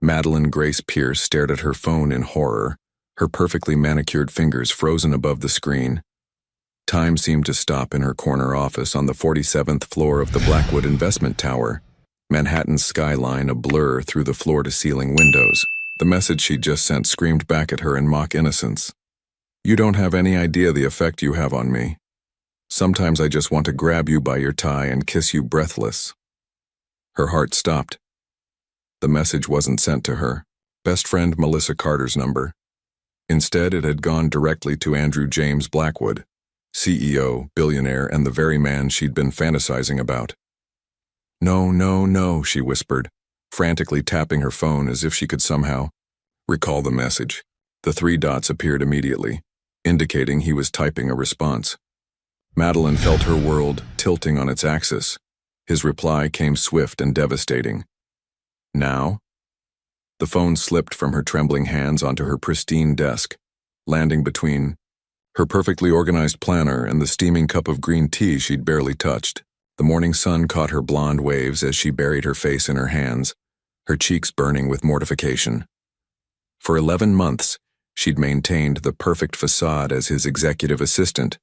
Madeline Grace Pierce stared at her phone in horror, her perfectly manicured fingers frozen above the screen. Time seemed to stop in her corner office on the 47th floor of the Blackwood Investment Tower, Manhattan's skyline a blur through the floor-to-ceiling windows. The message she'd just sent screamed back at her in mock innocence. "You don't have any idea the effect you have on me. Sometimes I just want to grab you by your tie and kiss you breathless." Her heart stopped. The message wasn't sent to her best friend Melissa Carter's number. Instead, it had gone directly to Andrew James Blackwood, CEO, billionaire, and the very man she'd been fantasizing about. "No, no, no," she whispered, frantically tapping her phone as if she could somehow recall the message. The 3 dots appeared immediately, indicating he was typing a response. Madeline felt her world tilting on its axis. His reply came swift and devastating. "Now?" The phone slipped from her trembling hands onto her pristine desk, landing between her perfectly organized planner and the steaming cup of green tea she'd barely touched. The morning sun caught her blonde waves as she buried her face in her hands, her cheeks burning with mortification. For 11 months, she'd maintained the perfect facade as his executive assistant.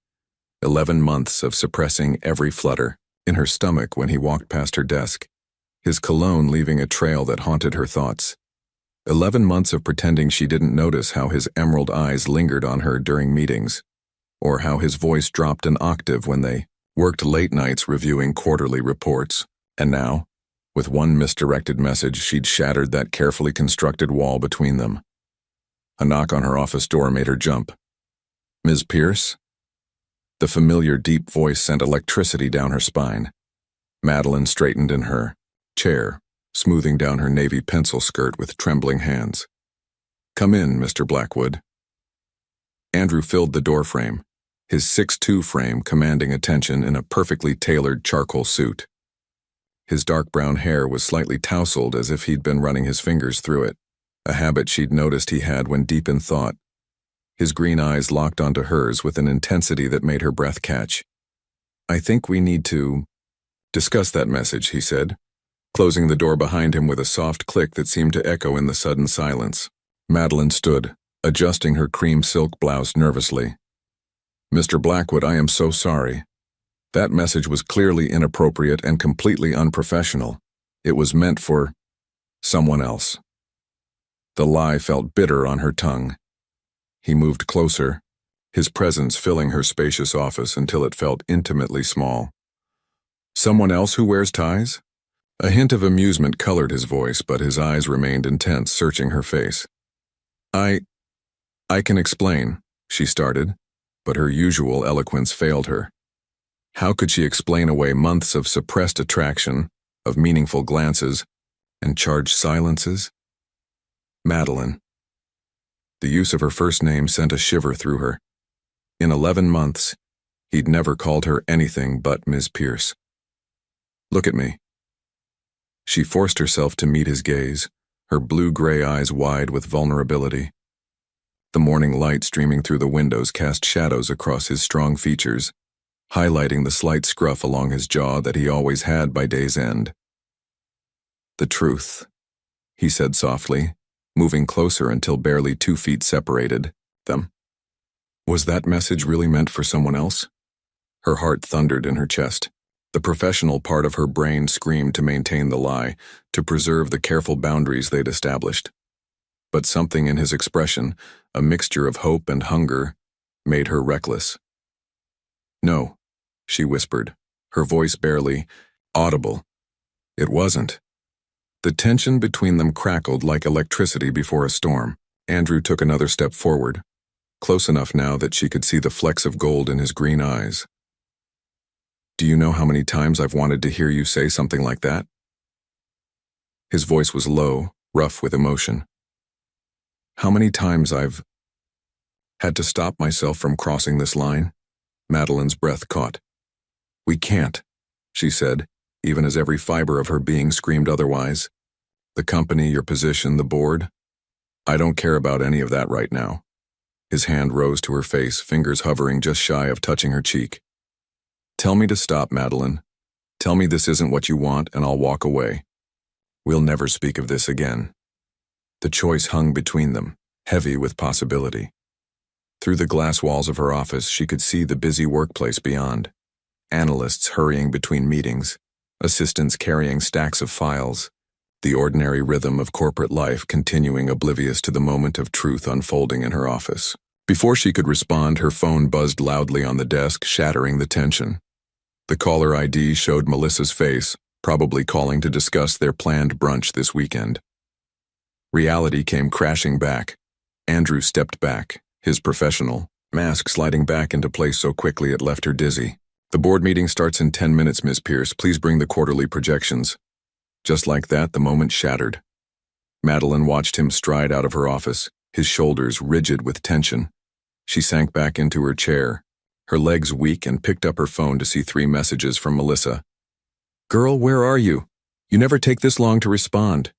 11 months of suppressing every flutter in her stomach when he walked past her desk, his cologne leaving a trail that haunted her thoughts. 11 months of pretending she didn't notice how his emerald eyes lingered on her during meetings, or how his voice dropped an octave when they worked late nights reviewing quarterly reports. And now, with one misdirected message, she'd shattered that carefully constructed wall between them. A knock on her office door made her jump. "Ms. Pierce?" The familiar deep voice sent electricity down her spine. Madeline straightened in her chair, smoothing down her navy pencil skirt with trembling hands. "Come in, Mr. Blackwood." Andrew filled the doorframe, his 6'2" frame commanding attention in a perfectly tailored charcoal suit. His dark brown hair was slightly tousled as if he'd been running his fingers through it, a habit she'd noticed he had when deep in thought. His green eyes locked onto hers with an intensity that made her breath catch. "I think we need to discuss that message," he said, closing the door behind him with a soft click that seemed to echo in the sudden silence. Madeline stood, adjusting her cream silk blouse nervously. "Mr. Blackwood, I am so sorry. That message was clearly inappropriate and completely unprofessional. It was meant for someone else." The lie felt bitter on her tongue. He moved closer, his presence filling her spacious office until it felt intimately small. "Someone else who wears ties?" A hint of amusement colored his voice, but his eyes remained intense, searching her face. I can explain," she started, but her usual eloquence failed her. How could she explain away months of suppressed attraction, of meaningful glances, and charged silences? Madeline. The use of her first name sent a shiver through her. In 11 months, he'd never called her anything but Ms. Pierce. "Look at me." She forced herself to meet his gaze, her blue-gray eyes wide with vulnerability. The morning light streaming through the windows cast shadows across his strong features, highlighting the slight scruff along his jaw that he always had by day's end. "The truth," he said softly, moving closer until barely 2 feet separated them. Was that message really meant for someone else? Her heart thundered in her chest. The professional part of her brain screamed to maintain the lie, to preserve the careful boundaries they'd established. But something in his expression, a mixture of hope and hunger, made her reckless. "No," she whispered, her voice barely audible. It wasn't. The tension between them crackled like electricity before a storm. Andrew took another step forward, close enough now that she could see the flecks of gold in his green eyes. "Do you know how many times I've wanted to hear you say something like that?" His voice was low, rough with emotion. "How many times I've had to stop myself from crossing this line?" Madeline's breath caught. "We can't," she said, even as every fiber of her being screamed otherwise. "The company, your position, the board. I don't care about any of that right now." His hand rose to her face, fingers hovering just shy of touching her cheek. "Tell me to stop, Madeline. Tell me this isn't what you want, and I'll walk away. We'll never speak of this again." The choice hung between them, heavy with possibility. Through the glass walls of her office, she could see the busy workplace beyond. Analysts hurrying between meetings, assistants carrying stacks of files, the ordinary rhythm of corporate life continuing oblivious to the moment of truth unfolding in her office. Before she could respond, her phone buzzed loudly on the desk, shattering the tension. The caller ID showed Melissa's face, probably calling to discuss their planned brunch this weekend. Reality came crashing back. Andrew stepped back, his professional mask sliding back into place so quickly it left her dizzy. "The board meeting starts in 10 minutes, Ms. Pierce. Please bring the quarterly projections." Just like that, the moment shattered. Madeline watched him stride out of her office, his shoulders rigid with tension. She sank back into her chair, her legs weak, and picked up her phone to see 3 messages from Melissa. "Girl, where are you? You never take this long to respond.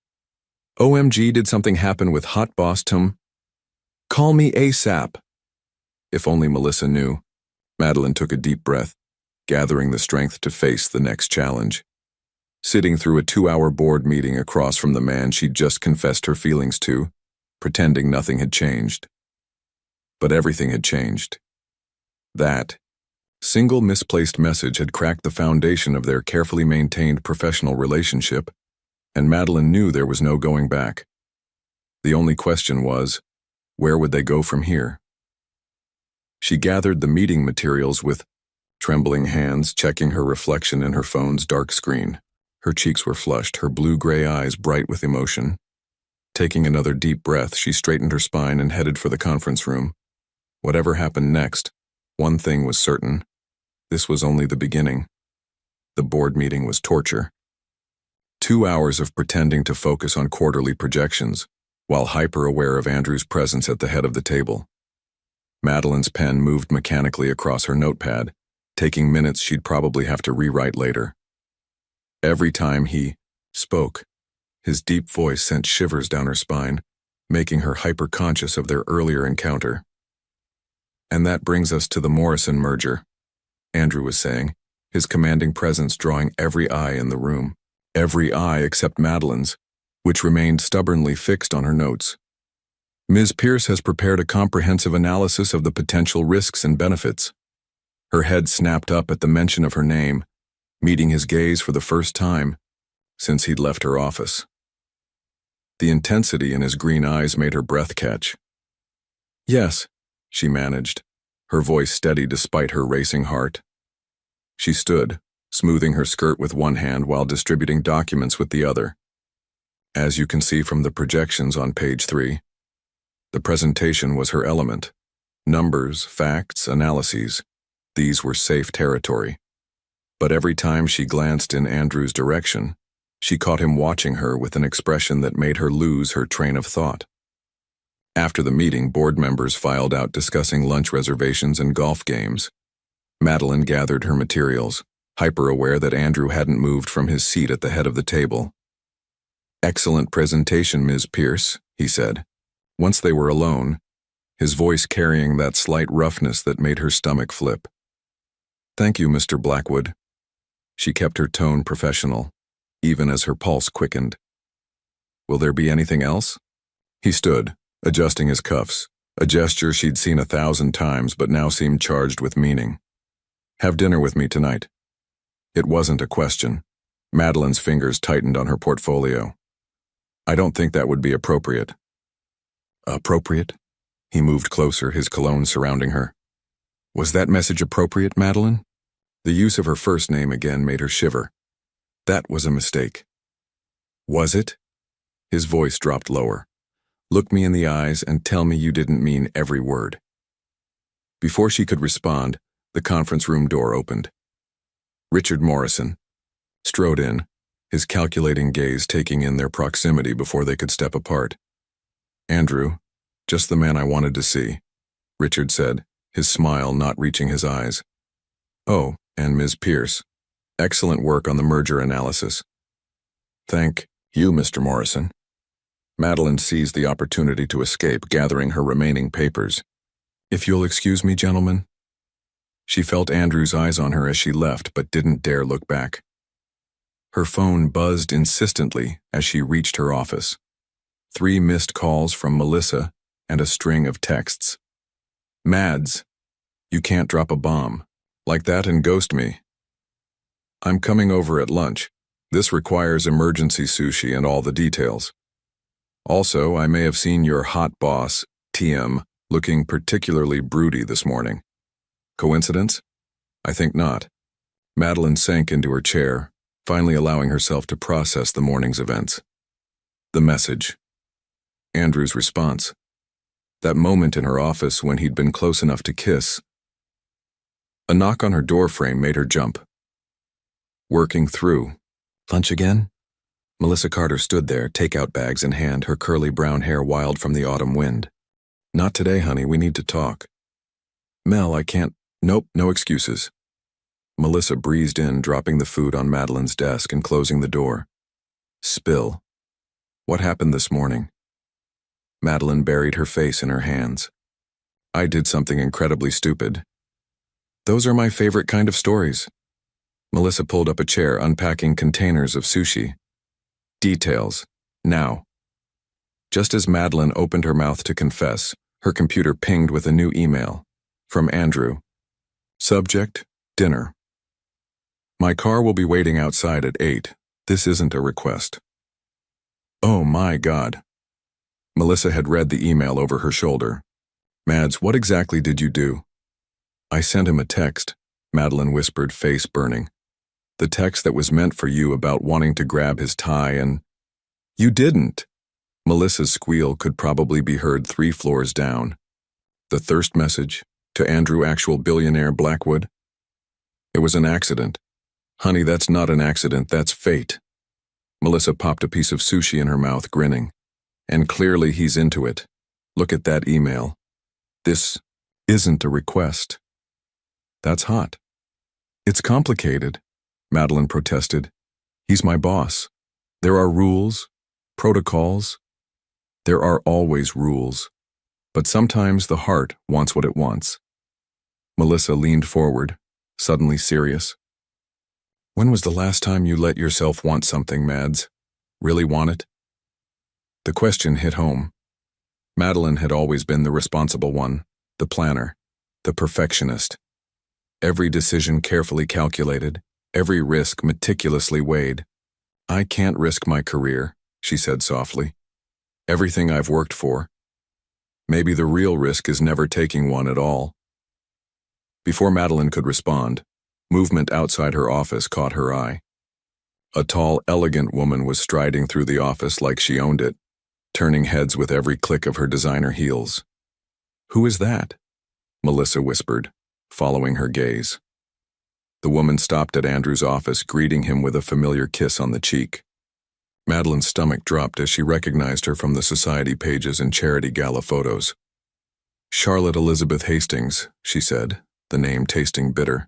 OMG, did something happen with Hot Boss Tom? Call me ASAP." If only Melissa knew. Madeline took a deep breath, gathering the strength to face the next challenge. Sitting through a 2-hour board meeting across from the man she'd just confessed her feelings to, pretending nothing had changed. But everything had changed. That single misplaced message had cracked the foundation of their carefully maintained professional relationship, and Madeline knew there was no going back. The only question was, where would they go from here? She gathered the meeting materials with trembling hands, checking her reflection in her phone's dark screen. Her cheeks were flushed, her blue-gray eyes bright with emotion. Taking another deep breath, she straightened her spine and headed for the conference room. Whatever happened next, one thing was certain. This was only the beginning. The board meeting was torture. 2 hours of pretending to focus on quarterly projections, while hyper-aware of Andrew's presence at the head of the table. Madeline's pen moved mechanically across her notepad, taking minutes she'd probably have to rewrite later. Every time he spoke, his deep voice sent shivers down her spine, making her hyper-conscious of their earlier encounter. "And that brings us to the Morrison merger," Andrew was saying, his commanding presence drawing every eye in the room. Every eye except Madeline's, which remained stubbornly fixed on her notes. "Ms. Pierce has prepared a comprehensive analysis of the potential risks and benefits." Her head snapped up at the mention of her name, meeting his gaze for the first time since he'd left her office. The intensity in his green eyes made her breath catch. "Yes," she managed, her voice steady despite her racing heart. She stood, smoothing her skirt with one hand while distributing documents with the other. As you can see from the projections on page 3, the presentation was her element. Numbers, facts, analyses. These were safe territory. But every time she glanced in Andrew's direction, she caught him watching her with an expression that made her lose her train of thought. After the meeting, board members filed out discussing lunch reservations and golf games. Madeline gathered her materials, hyper-aware that Andrew hadn't moved from his seat at the head of the table. "Excellent presentation, Ms. Pierce," he said, once they were alone, his voice carrying that slight roughness that made her stomach flip. "Thank you, Mr. Blackwood." She kept her tone professional, even as her pulse quickened. "Will there be anything else?" He stood, adjusting his cuffs, a gesture she'd seen 1,000 times but now seemed charged with meaning. "Have dinner with me tonight." It wasn't a question. Madeline's fingers tightened on her portfolio. "I don't think that would be appropriate." "Appropriate?" He moved closer, his cologne surrounding her. Was that message appropriate, Madeline? The use of her first name again made her shiver. That was a mistake. Was it? His voice dropped lower. Look me in the eyes and tell me you didn't mean every word. Before she could respond, the conference room door opened. Richard Morrison strode in, his calculating gaze taking in their proximity before they could step apart. Andrew, just the man I wanted to see, Richard said, his smile not reaching his eyes. Oh, and Ms. Pierce. Excellent work on the merger analysis. Thank you, Mr. Morrison. Madeline seized the opportunity to escape, gathering her remaining papers. If you'll excuse me, gentlemen. She felt Andrew's eyes on her as she left, but didn't dare look back. Her phone buzzed insistently as she reached her office. 3 missed calls from Melissa, and a string of texts. Mads, you can't drop a bomb like that and ghost me. I'm coming over at lunch. This requires emergency sushi and all the details. Also, I may have seen your hot boss, TM, looking particularly broody this morning. Coincidence? I think not. Madeline sank into her chair, finally allowing herself to process the morning's events. The message. Andrew's response. That moment in her office when he'd been close enough to kiss. A knock on her doorframe made her jump. Working through. Lunch again? Melissa Carter stood there, takeout bags in hand, her curly brown hair wild from the autumn wind. Not today, honey, we need to talk. Mel, I can't. Nope, no excuses. Melissa breezed in, dropping the food on Madeline's desk and closing the door. Spill. What happened this morning? Madeline buried her face in her hands. I did something incredibly stupid. Those are my favorite kind of stories. Melissa pulled up a chair, unpacking containers of sushi. Details. Now. Just as Madeline opened her mouth to confess, her computer pinged with a new email. From Andrew. Subject, dinner. My car will be waiting outside at 8. This isn't a request. Oh my God. Melissa had read the email over her shoulder. Mads, what exactly did you do? I sent him a text, Madeline whispered, face burning. The text that was meant for you about wanting to grab his tie and... You didn't! Melissa's squeal could probably be heard 3 floors down. The thirst message, to Andrew, actual billionaire Blackwood. It was an accident. Honey, that's not an accident, that's fate. Melissa popped a piece of sushi in her mouth, grinning. And clearly he's into it. Look at that email. This isn't a request. That's hot. It's complicated, Madeline protested. He's my boss. There are rules, protocols. There are always rules. But sometimes the heart wants what it wants. Melissa leaned forward, suddenly serious. When was the last time you let yourself want something, Mads? Really want it? The question hit home. Madeline had always been the responsible one, the planner, the perfectionist. Every decision carefully calculated, every risk meticulously weighed. I can't risk my career, she said softly. Everything I've worked for. Maybe the real risk is never taking one at all. Before Madeline could respond, movement outside her office caught her eye. A tall, elegant woman was striding through the office like she owned it, turning heads with every click of her designer heels. Who is that? Melissa whispered, following her gaze. The woman stopped at Andrew's office, greeting him with a familiar kiss on the cheek. Madeline's stomach dropped as she recognized her from the society pages and charity gala photos. Charlotte Elizabeth Hastings, she said, the name tasting bitter.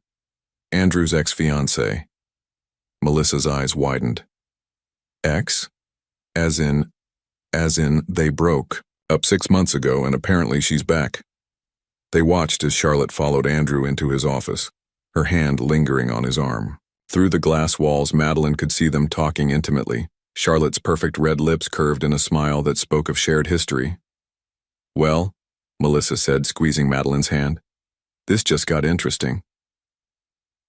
Andrew's ex-fiancée. Melissa's eyes widened. Ex? As in they broke up 6 months ago and apparently she's back. They watched as Charlotte followed Andrew into his office, her hand lingering on his arm. Through the glass walls, Madeline could see them talking intimately, Charlotte's perfect red lips curved in a smile that spoke of shared history. Well, Melissa said, squeezing Madeline's hand, this just got interesting.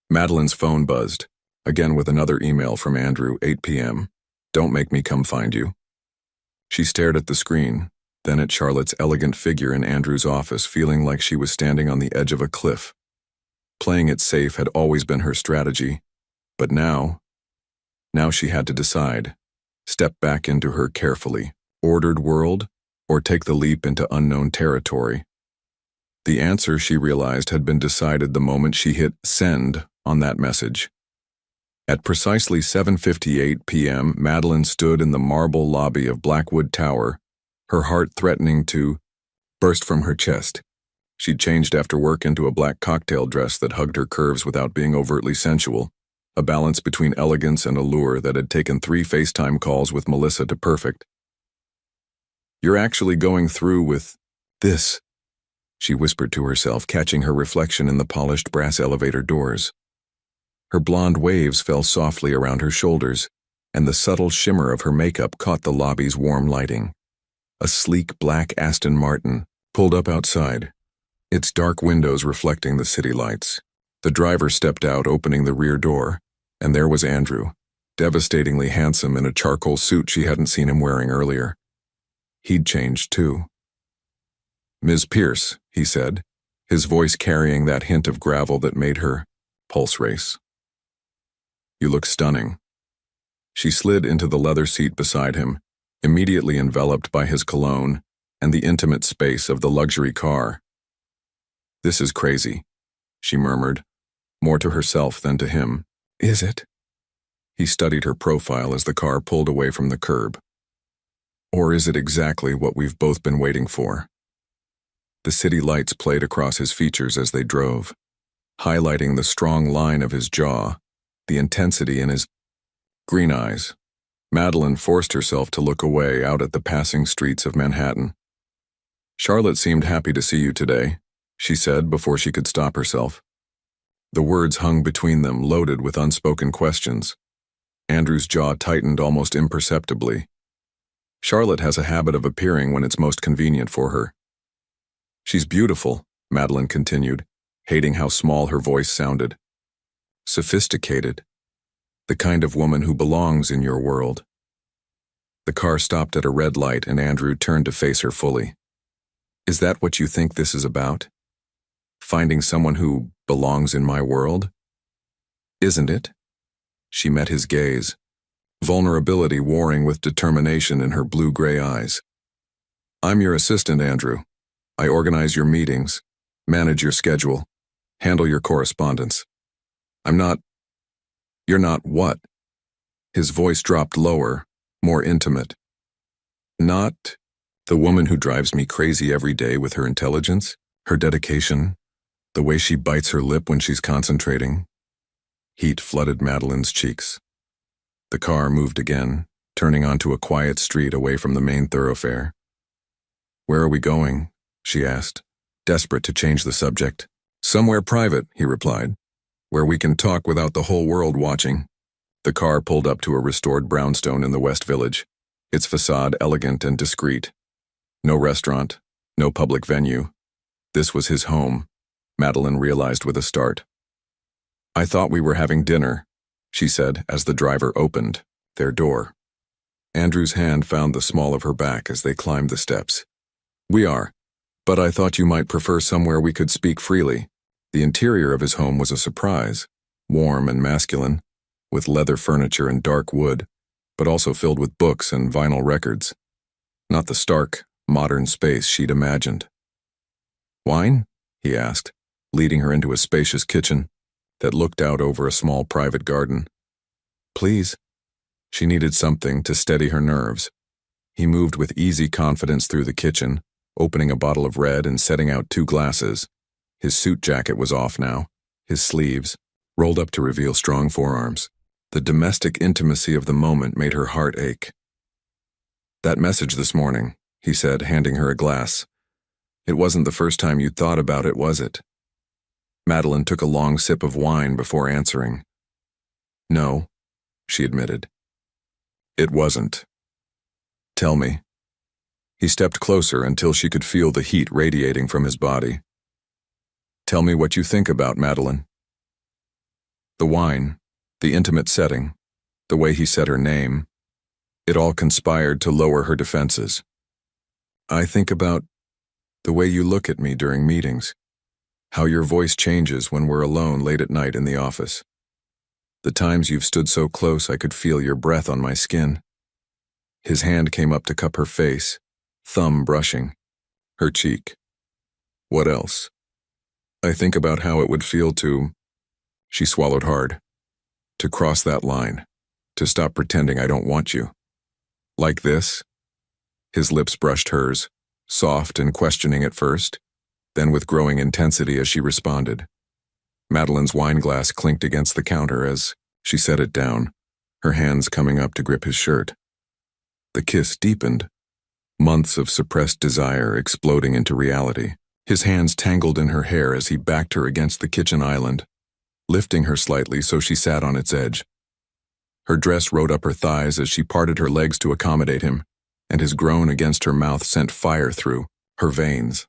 Madeline's phone buzzed, again with another email from Andrew, 8 p.m. Don't make me come find you. She stared at the screen, then at Charlotte's elegant figure in Andrew's office, feeling like she was standing on the edge of a cliff. Playing it safe had always been her strategy, but now she had to decide. Step back into her carefully ordered world, or take the leap into unknown territory. The answer, she realized, had been decided the moment she hit send on that message. At precisely 7:58 p.m., Madeline stood in the marble lobby of Blackwood Tower, her heart threatening to burst from her chest. She'd changed after work into a black cocktail dress that hugged her curves without being overtly sensual, a balance between elegance and allure that had taken 3 FaceTime calls with Melissa to perfect. You're actually going through with this, she whispered to herself, catching her reflection in the polished brass elevator doors. Her blonde waves fell softly around her shoulders, and the subtle shimmer of her makeup caught the lobby's warm lighting. A sleek black Aston Martin pulled up outside, its dark windows reflecting the city lights. The driver stepped out, opening the rear door, and there was Andrew, devastatingly handsome in a charcoal suit she hadn't seen him wearing earlier. He'd changed too. "Ms. Pierce," he said, his voice carrying that hint of gravel that made her pulse race. "You look stunning." She slid into the leather seat beside him, immediately enveloped by his cologne and the intimate space of the luxury car. "This is crazy," she murmured, more to herself than to him. "Is it?" He studied her profile as the car pulled away from the curb. "Or is it exactly what we've both been waiting for?" The city lights played across his features as they drove, highlighting the strong line of his jaw, the intensity in his green eyes. Madeline forced herself to look away out at the passing streets of Manhattan. "Charlotte seemed happy to see you today," she said before she could stop herself. The words hung between them, loaded with unspoken questions. Andrew's jaw tightened almost imperceptibly. Charlotte has a habit of appearing when it's most convenient for her. "She's beautiful," Madeline continued, hating how small her voice sounded. "Sophisticated. The kind of woman who belongs in your world." The car stopped at a red light and Andrew turned to face her fully. "Is that what you think this is about? Finding someone who belongs in my world? Isn't it?" She met his gaze, vulnerability warring with determination in her blue-gray eyes. "I'm your assistant, Andrew. I organize your meetings, manage your schedule, handle your correspondence. I'm not—" "You're not what?" His voice dropped lower, more intimate. "Not the woman who drives me crazy every day with her intelligence, her dedication, the way she bites her lip when she's concentrating." Heat flooded Madeline's cheeks. The car moved again, turning onto a quiet street away from the main thoroughfare. "Where are we going?" she asked, desperate to change the subject. "Somewhere private," he replied, "where we can talk without the whole world watching." The car pulled up to a restored brownstone in the West Village, its facade elegant and discreet. No restaurant, no public venue. This was his home, Madeline realized with a start. "I thought we were having dinner," she said as the driver opened their door. Andrew's hand found the small of her back as they climbed the steps. "We are, but I thought you might prefer somewhere we could speak freely." The interior of his home was a surprise, warm and masculine, with leather furniture and dark wood, but also filled with books and vinyl records. Not the stark, modern space she'd imagined. "Wine?" he asked, leading her into a spacious kitchen that looked out over a small private garden. "Please." She needed something to steady her nerves. He moved with easy confidence through the kitchen, opening a bottle of red and setting out 2 glasses. His suit jacket was off now, his sleeves rolled up to reveal strong forearms. The domestic intimacy of the moment made her heart ache. "That message this morning," he said, handing her a glass. "It wasn't the first time you'd thought about it, was it?" Madeline took a long sip of wine before answering. "No," she admitted. "It wasn't." "Tell me." He stepped closer until she could feel the heat radiating from his body. "Tell me what you think about Madeline." The wine, the intimate setting, the way he said her name, it all conspired to lower her defenses. "I think about the way you look at me during meetings, how your voice changes when we're alone late at night in the office. The times you've stood so close I could feel your breath on my skin." His hand came up to cup her face, thumb brushing her cheek. "What else?" "I think about how it would feel to—" She swallowed hard. "To cross that line, to stop pretending I don't want you." "Like this?" His lips brushed hers, soft and questioning at first, then with growing intensity as she responded. Madeline's wineglass clinked against the counter as she set it down, her hands coming up to grip his shirt. The kiss deepened, months of suppressed desire exploding into reality. His hands tangled in her hair as he backed her against the kitchen island, lifting her slightly so she sat on its edge. Her dress rode up her thighs as she parted her legs to accommodate him, and his groan against her mouth sent fire through her veins.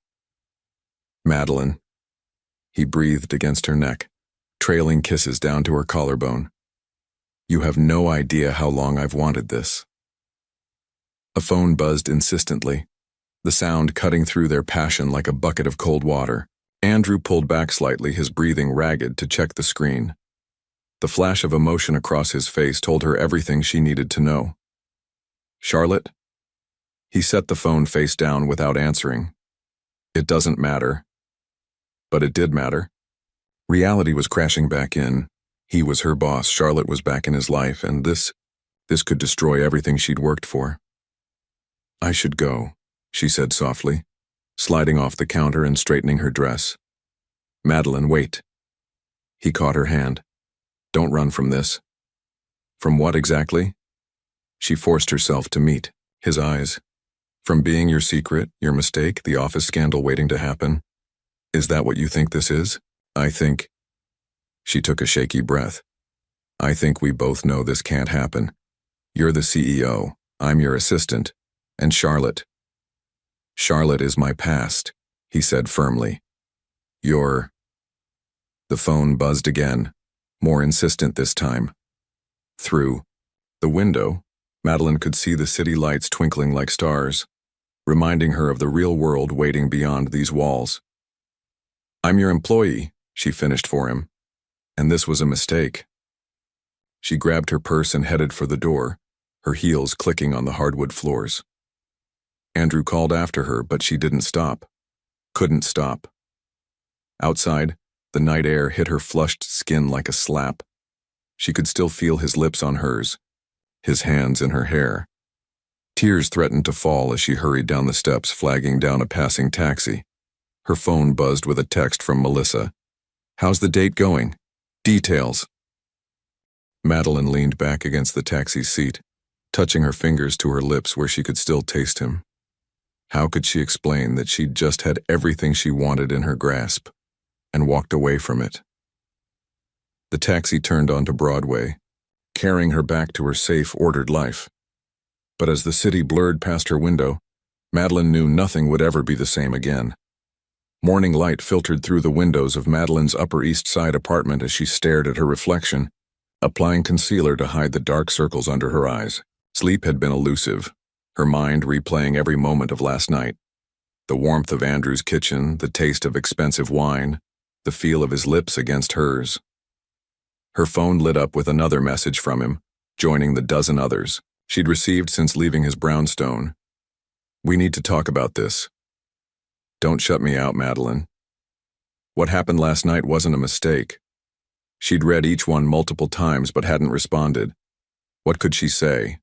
"Madeline," he breathed against her neck, trailing kisses down to her collarbone. "You have no idea how long I've wanted this." A phone buzzed insistently, the sound cutting through their passion like a bucket of cold water. Andrew pulled back slightly, his breathing ragged, to check the screen. The flash of emotion across his face told her everything she needed to know. "Charlotte?" He set the phone face down without answering. It doesn't matter. But it did matter. Reality was crashing back in. He was her boss, Charlotte was back in his life, and this could destroy everything she'd worked for. "I should go," she said softly, sliding off the counter and straightening her dress. "Madeline, wait." He caught her hand. "Don't run from this." "From what exactly?" She forced herself to meet his eyes. "From being your secret, your mistake, the office scandal waiting to happen? Is that what you think this is?" "I think..." She took a shaky breath. "I think we both know this can't happen. You're the CEO, I'm your assistant, and Charlotte is my past," he said firmly. "You're..." The phone buzzed again, more insistent this time. Through the window, Madeline could see the city lights twinkling like stars, reminding her of the real world waiting beyond these walls. "I'm your employee," she finished for him, "and this was a mistake." She grabbed her purse and headed for the door, her heels clicking on the hardwood floors. Andrew called after her, but she didn't stop. Couldn't stop. Outside, the night air hit her flushed skin like a slap. She could still feel his lips on hers, his hands in her hair. Tears threatened to fall as she hurried down the steps, flagging down a passing taxi. Her phone buzzed with a text from Melissa. "How's the date going? Details." Madeline leaned back against the taxi's seat, touching her fingers to her lips where she could still taste him. How could she explain that she'd just had everything she wanted in her grasp and walked away from it? The taxi turned onto Broadway, carrying her back to her safe, ordered life. But as the city blurred past her window, Madeline knew nothing would ever be the same again. Morning light filtered through the windows of Madeline's Upper East Side apartment as she stared at her reflection, applying concealer to hide the dark circles under her eyes. Sleep had been elusive, her mind replaying every moment of last night. The warmth of Andrew's kitchen, the taste of expensive wine, the feel of his lips against hers. Her phone lit up with another message from him, joining the dozen others she'd received since leaving his brownstone. "We need to talk about this. Don't shut me out, Madeline. What happened last night wasn't a mistake." She'd read each one multiple times but hadn't responded. What could she say?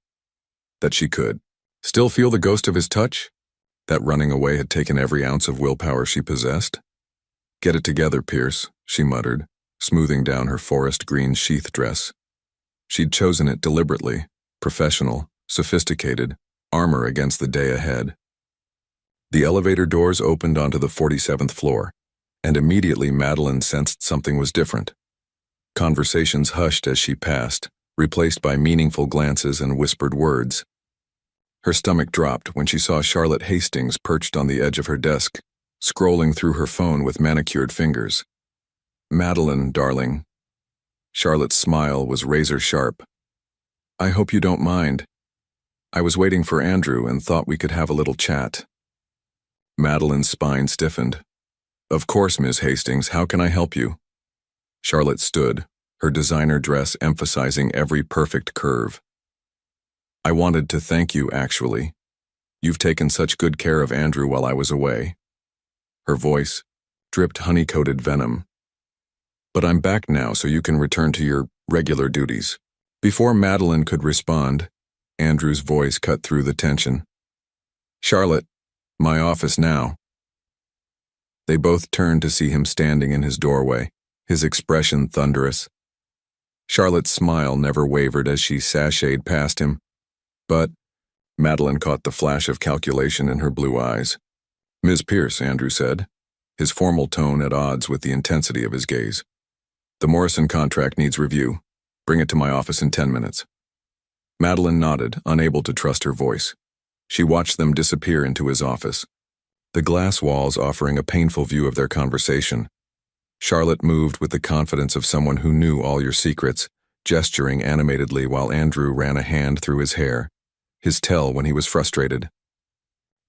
That she could still feel the ghost of his touch? That running away had taken every ounce of willpower she possessed? "Get it together, Pierce," she muttered, smoothing down her forest green sheath dress. She'd chosen it deliberately, professional, sophisticated, armor against the day ahead. The elevator doors opened onto the 47th floor, and immediately Madeline sensed something was different. Conversations hushed as she passed, replaced by meaningful glances and whispered words. Her stomach dropped when she saw Charlotte Hastings perched on the edge of her desk, scrolling through her phone with manicured fingers. "Madeline, darling." Charlotte's smile was razor sharp. "I hope you don't mind. I was waiting for Andrew and thought we could have a little chat." Madeline's spine stiffened. "Of course, Ms. Hastings, how can I help you?" Charlotte stood, her designer dress emphasizing every perfect curve. "I wanted to thank you, actually. You've taken such good care of Andrew while I was away." Her voice dripped honey-coated venom. "But I'm back now, so you can return to your regular duties." Before Madeline could respond, Andrew's voice cut through the tension. "Charlotte, my office now." They both turned to see him standing in his doorway, his expression thunderous. Charlotte's smile never wavered as she sashayed past him, but Madeline caught the flash of calculation in her blue eyes. "Ms. Pierce," Andrew said, his formal tone at odds with the intensity of his gaze. "The Morrison contract needs review. Bring it to my office in 10 minutes." Madeline nodded, unable to trust her voice. She watched them disappear into his office, the glass walls offering a painful view of their conversation. Charlotte moved with the confidence of someone who knew all your secrets, gesturing animatedly while Andrew ran a hand through his hair, his tell when he was frustrated.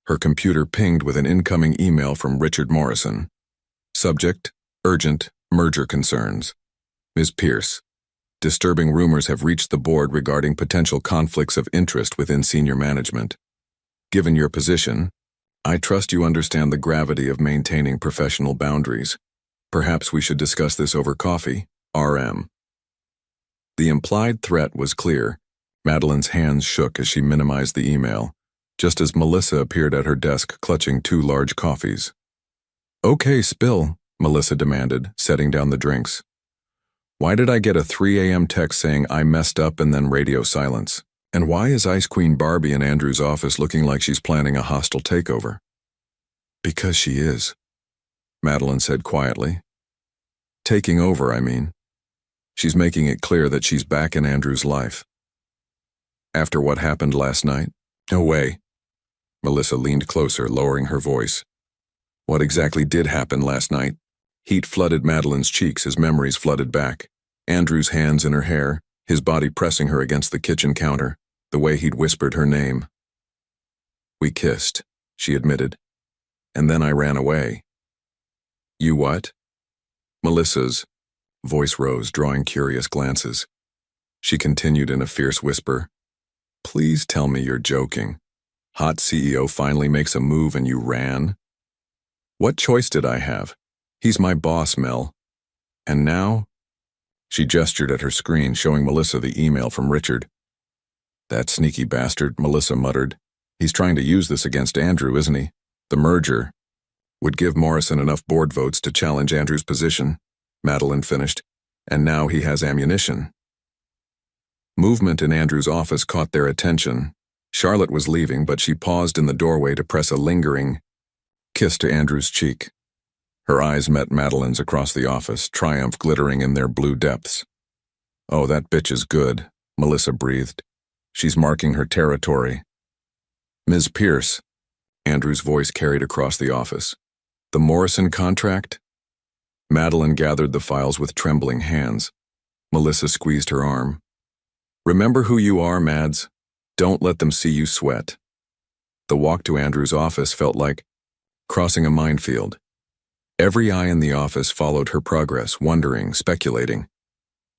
Her computer pinged with an incoming email from Richard Morrison. Subject: urgent, merger concerns. Ms. Pierce, disturbing rumors have reached the board regarding potential conflicts of interest within senior management. Given your position, I trust you understand the gravity of maintaining professional boundaries. Perhaps we should discuss this over coffee, RM. The implied threat was clear. Madeline's hands shook as she minimized the email, just as Melissa appeared at her desk clutching 2 large coffees. Okay, spill, Melissa demanded, setting down the drinks. Why did I get a 3 a.m. text saying I messed up and then radio silence? And why is Ice Queen Barbie in Andrew's office looking like she's planning a hostile takeover? Because she is, Madeline said quietly. Taking over, I mean. She's making it clear that she's back in Andrew's life. After what happened last night? No way. Melissa leaned closer, lowering her voice. What exactly did happen last night? Heat flooded Madeline's cheeks as memories flooded back. Andrew's hands in her hair, his body pressing her against the kitchen counter, the way he'd whispered her name. We kissed, she admitted. And then I ran away. You what? Melissa's voice rose, drawing curious glances. She continued in a fierce whisper. Please tell me you're joking. Hot CEO finally makes a move and you ran? What choice did I have? He's my boss, Mel. And now? She gestured at her screen, showing Melissa the email from Richard. That sneaky bastard, Melissa muttered. He's trying to use this against Andrew, isn't he? The merger would give Morrison enough board votes to challenge Andrew's position, Madeline finished, and now he has ammunition. Movement in Andrew's office caught their attention. Charlotte was leaving, but she paused in the doorway to press a lingering kiss to Andrew's cheek. Her eyes met Madeline's across the office, triumph glittering in their blue depths. Oh, that bitch is good, Melissa breathed. She's marking her territory. Ms. Pierce, Andrew's voice carried across the office. The Morrison contract? Madeline gathered the files with trembling hands. Melissa squeezed her arm. Remember who you are, Mads. Don't let them see you sweat. The walk to Andrew's office felt like crossing a minefield. Every eye in the office followed her progress, wondering, speculating.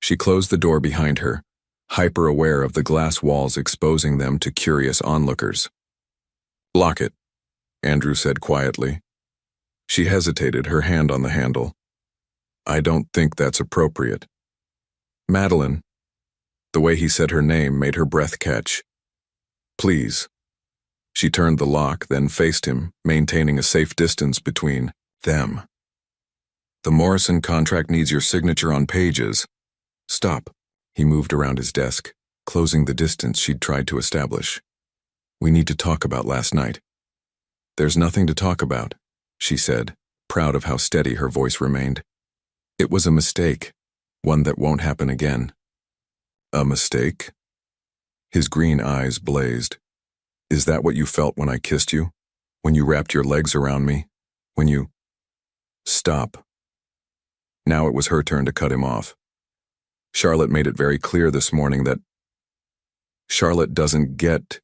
She closed the door behind her, hyper-aware of the glass walls exposing them to curious onlookers. Lock it, Andrew said quietly. She hesitated, her hand on the handle. I don't think that's appropriate. Madeline. The way he said her name made her breath catch. Please. She turned the lock, then faced him, maintaining a safe distance between them. The Morrison contract needs your signature on pages. Stop. He moved around his desk, closing the distance she'd tried to establish. We need to talk about last night. There's nothing to talk about, she said, proud of how steady her voice remained. It was a mistake, one that won't happen again. A mistake? His green eyes blazed. Is that what you felt when I kissed you? When you wrapped your legs around me? When you... Stop. Now it was her turn to cut him off. Charlotte made it very clear this morning that Charlotte doesn't get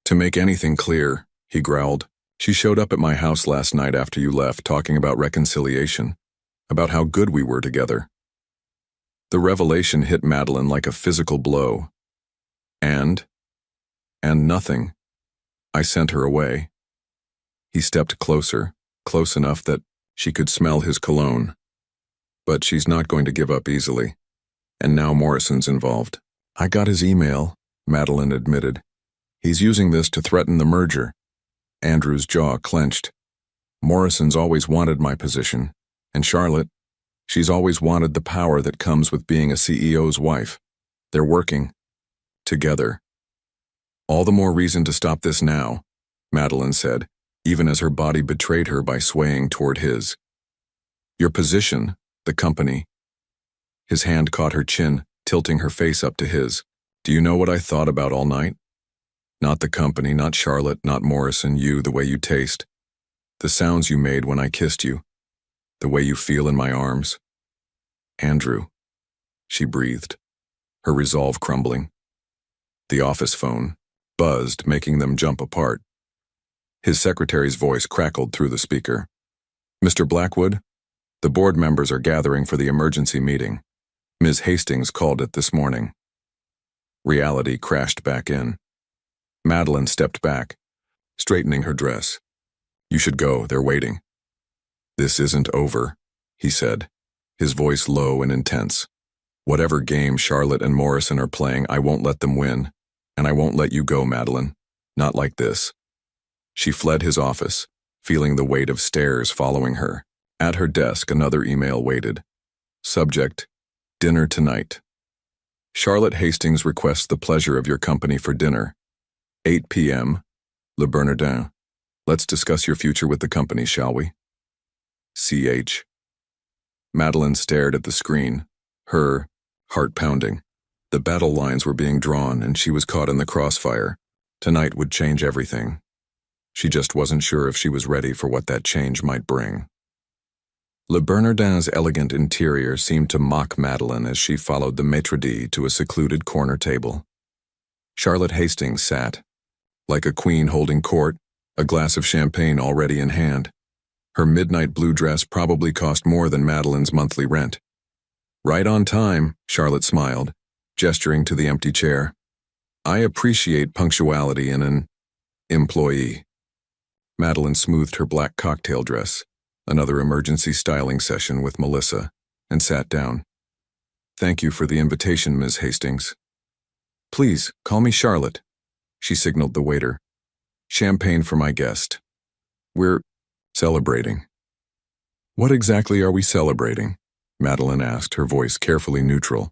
to make anything clear, he growled. She showed up at my house last night after you left, talking about reconciliation, about how good we were together. The revelation hit Madeline like a physical blow. And nothing. I sent her away. He stepped closer, close enough that she could smell his cologne. But she's not going to give up easily. And now Morrison's involved. I got his email, Madeline admitted. He's using this to threaten the merger. Andrew's jaw clenched. Morrison's always wanted my position. And Charlotte, she's always wanted the power that comes with being a CEO's wife. They're working together. All the more reason to stop this now, Madeline said, even as her body betrayed her by swaying toward his. Your position, the company. His hand caught her chin, tilting her face up to his. Do you know what I thought about all night? Not the company, not Charlotte, not Morrison, you, the way you taste. The sounds you made when I kissed you. The way you feel in my arms. Andrew, she breathed, her resolve crumbling. The office phone buzzed, making them jump apart. His secretary's voice crackled through the speaker. Mr. Blackwood, the board members are gathering for the emergency meeting. Ms. Hastings called it this morning. Reality crashed back in. Madeline stepped back, straightening her dress. You should go, they're waiting. This isn't over, he said, his voice low and intense. Whatever game Charlotte and Morrison are playing, I won't let them win. And I won't let you go, Madeline. Not like this. She fled his office, feeling the weight of stares following her. At her desk, another email waited. Subject, dinner tonight. Charlotte Hastings requests the pleasure of your company for dinner. 8 p.m., Le Bernardin. Let's discuss your future with the company, shall we? CH. Madeline stared at the screen, her heart pounding. The battle lines were being drawn, and she was caught in the crossfire. Tonight would change everything. She just wasn't sure if she was ready for what that change might bring. Le Bernardin's elegant interior seemed to mock Madeline as she followed the maitre d' to a secluded corner table. Charlotte Hastings sat, like a queen holding court, a glass of champagne already in hand. Her midnight blue dress probably cost more than Madeline's monthly rent. Right on time, Charlotte smiled, gesturing to the empty chair. I appreciate punctuality in an employee. Madeline smoothed her black cocktail dress, another emergency styling session with Melissa, and sat down. Thank you for the invitation, Ms. Hastings. Please, call me Charlotte, she signaled the waiter. Champagne for my guest. We're celebrating. What exactly are we celebrating? Madeline asked, her voice carefully neutral.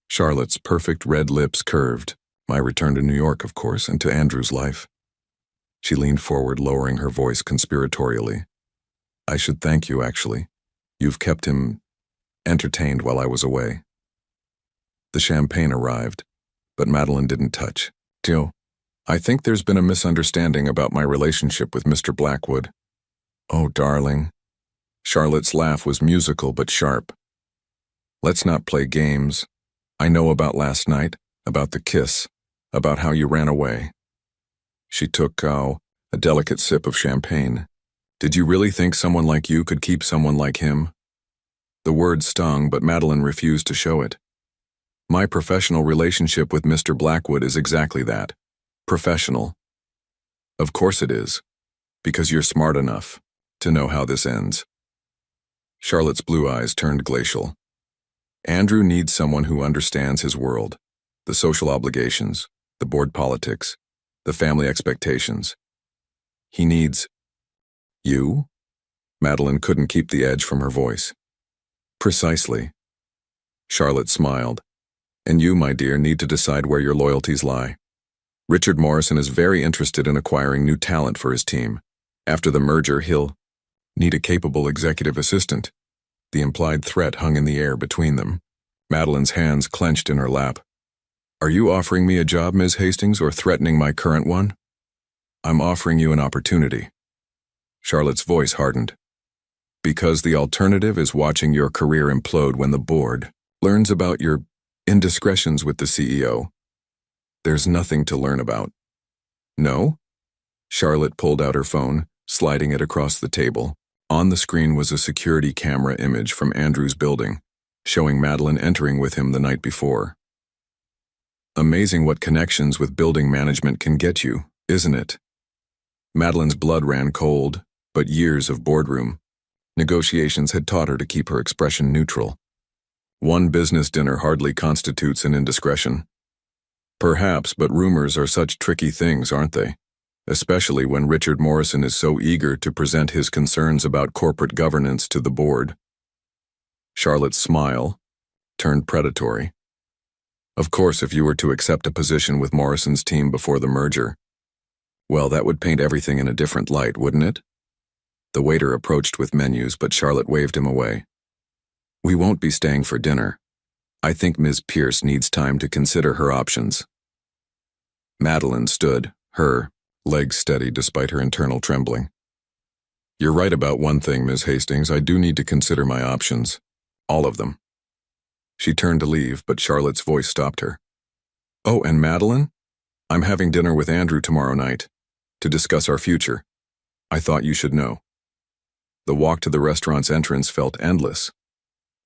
Charlotte's perfect red lips curved. My return to New York, of course, and to Andrew's life. She leaned forward, lowering her voice conspiratorially. I should thank you, actually. You've kept him entertained while I was away. The champagne arrived, but Madeline didn't touch. Tio, I think there's been a misunderstanding about my relationship with Mr. Blackwood. Oh, darling. Charlotte's laugh was musical but sharp. Let's not play games. I know about last night, about the kiss, about how you ran away. She took, a delicate sip of champagne. Did you really think someone like you could keep someone like him? The word stung, but Madeline refused to show it. My professional relationship with Mr. Blackwood is exactly that. Professional. Of course it is. Because you're smart enough to know how this ends. Charlotte's blue eyes turned glacial. Andrew needs someone who understands his world, the social obligations, the board politics, the family expectations. He needs you? Madeline couldn't keep the edge from her voice. Precisely. Charlotte smiled. And you, my dear, need to decide where your loyalties lie. Richard Morrison is very interested in acquiring new talent for his team. After the merger, he'll need a capable executive assistant. The implied threat hung in the air between them. Madeline's hands clenched in her lap. Are you offering me a job, Ms. Hastings, or threatening my current one? I'm offering you an opportunity. Charlotte's voice hardened. Because the alternative is watching your career implode when the board learns about your indiscretions with the CEO. There's nothing to learn about. No? Charlotte pulled out her phone, sliding it across the table. On the screen was a security camera image from Andrew's building, showing Madeline entering with him the night before. Amazing what connections with building management can get you, isn't it? Madeline's blood ran cold, but years of boardroom negotiations had taught her to keep her expression neutral. One business dinner hardly constitutes an indiscretion. Perhaps, but rumors are such tricky things, aren't they? Especially when Richard Morrison is so eager to present his concerns about corporate governance to the board. Charlotte's smile turned predatory. Of course, if you were to accept a position with Morrison's team before the merger, well, that would paint everything in a different light, wouldn't it? The waiter approached with menus, but Charlotte waved him away. We won't be staying for dinner. I think Ms. Pierce needs time to consider her options. Madeline stood, her legs steady despite her internal trembling. You're right about one thing, Ms. Hastings. I do need to consider my options. All of them. She turned to leave, but Charlotte's voice stopped her. Oh, and Madeline? I'm having dinner with Andrew tomorrow night to discuss our future. I thought you should know. The walk to the restaurant's entrance felt endless.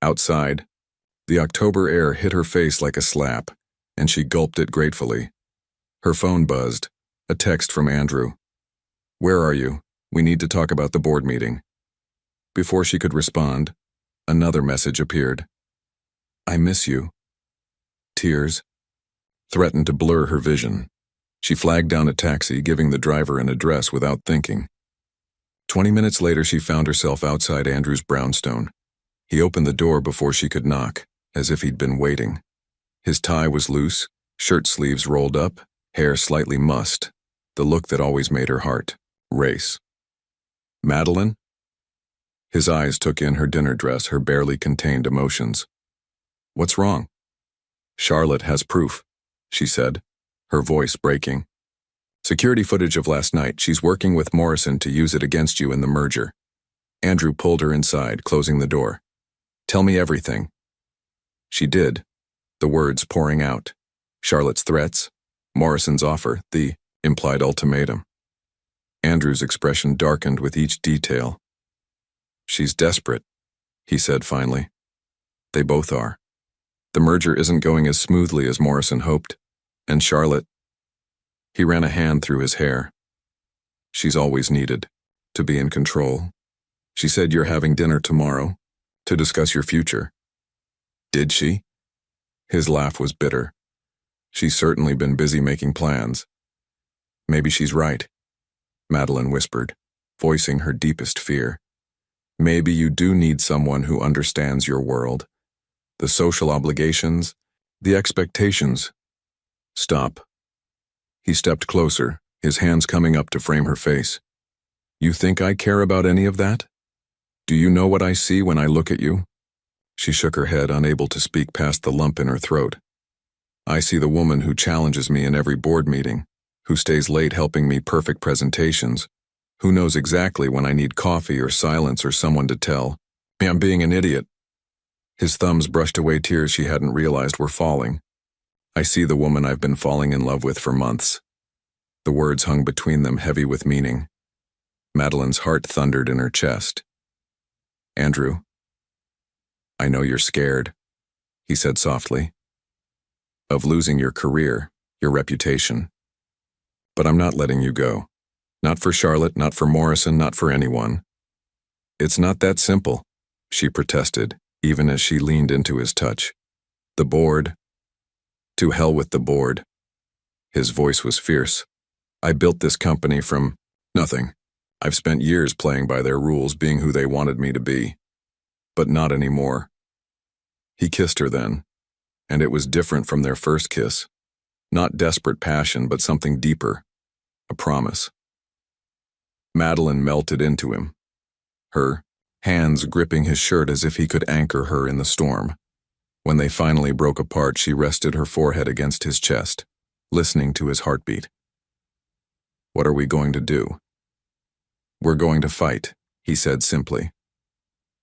Outside, the October air hit her face like a slap, and she gulped it gratefully. Her phone buzzed, a text from Andrew. Where are you? We need to talk about the board meeting. Before she could respond, another message appeared. I miss you. Tears threatened to blur her vision. She flagged down a taxi, giving the driver an address without thinking. 20 minutes later, she found herself outside Andrew's brownstone. He opened the door before she could knock, as if he'd been waiting. His tie was loose, shirt sleeves rolled up, hair slightly mussed, the look that always made her heart race. Madeline? His eyes took in her dinner dress, her barely contained emotions. What's wrong? Charlotte has proof, she said, her voice breaking. Security footage of last night. She's working with Morrison to use it against you in the merger. Andrew pulled her inside, closing the door. Tell me everything. She did, the words pouring out. Charlotte's threats, Morrison's offer, the implied ultimatum. Andrew's expression darkened with each detail. She's desperate, he said finally. They both are. The merger isn't going as smoothly as Morrison hoped, and Charlotte... He ran a hand through his hair. She's always needed to be in control. She said you're having dinner tomorrow to discuss your future. Did she? His laugh was bitter. She's certainly been busy making plans. Maybe she's right, Madeline whispered, voicing her deepest fear. Maybe you do need someone who understands your world. The social obligations, the expectations. Stop. He stepped closer, his hands coming up to frame her face. You think I care about any of that? Do you know what I see when I look at you? She shook her head, unable to speak past the lump in her throat. I see the woman who challenges me in every board meeting, who stays late helping me perfect presentations, who knows exactly when I need coffee or silence or someone to tell me I'm being an idiot. His thumbs brushed away tears she hadn't realized were falling. I see the woman I've been falling in love with for months. The words hung between them, heavy with meaning. Madeline's heart thundered in her chest. Andrew, I know you're scared, he said softly, of losing your career, your reputation. But I'm not letting you go. Not for Charlotte, not for Morrison, not for anyone. It's not that simple, she protested, even as she leaned into his touch. The board. To hell with the board. His voice was fierce. I built this company from nothing. I've spent years playing by their rules, being who they wanted me to be. But not anymore. He kissed her then, and it was different from their first kiss. Not desperate passion, but something deeper. A promise. Madeline melted into him, her hands gripping his shirt as if he could anchor her in the storm. When they finally broke apart, she rested her forehead against his chest, listening to his heartbeat. What are we going to do? We're going to fight, he said simply.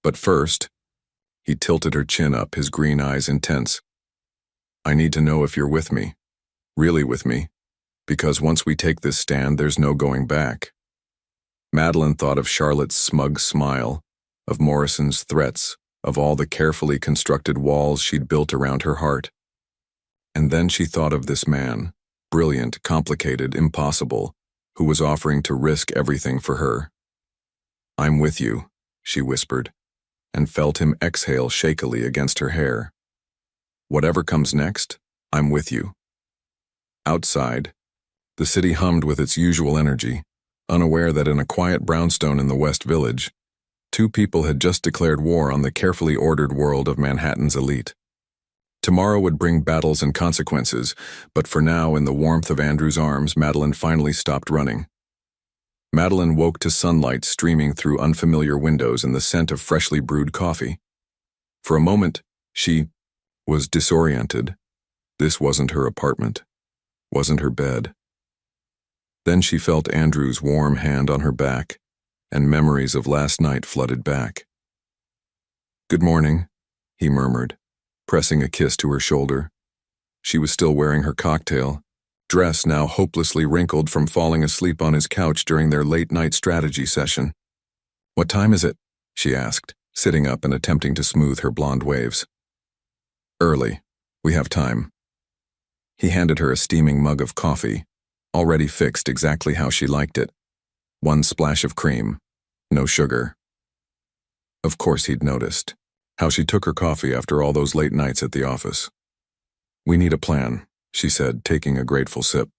But first, he tilted her chin up, his green eyes intense. I need to know if you're with me, really with me, because once we take this stand, there's no going back. Madeline thought of Charlotte's smug smile, of Morrison's threats, of all the carefully constructed walls she'd built around her heart. And then she thought of this man, brilliant, complicated, impossible, who was offering to risk everything for her. I'm with you, she whispered, and felt him exhale shakily against her hair. Whatever comes next, I'm with you. Outside, the city hummed with its usual energy, unaware that in a quiet brownstone in the West Village, two people had just declared war on the carefully ordered world of Manhattan's elite. Tomorrow would bring battles and consequences, but for now, in the warmth of Andrew's arms, Madeline finally stopped running. Madeline woke to sunlight streaming through unfamiliar windows and the scent of freshly brewed coffee. For a moment, she was disoriented. This wasn't her apartment, wasn't her bed. Then she felt Andrew's warm hand on her back, and memories of last night flooded back. "Good morning," he murmured, pressing a kiss to her shoulder. She was still wearing her cocktail, dress now hopelessly wrinkled from falling asleep on his couch during their late-night strategy session. "What time is it?" she asked, sitting up and attempting to smooth her blonde waves. "Early. We have time." He handed her a steaming mug of coffee, already fixed exactly how she liked it. One splash of cream, no sugar. Of course he'd noticed how she took her coffee after all those late nights at the office. "We need a plan," she said, taking a grateful sip.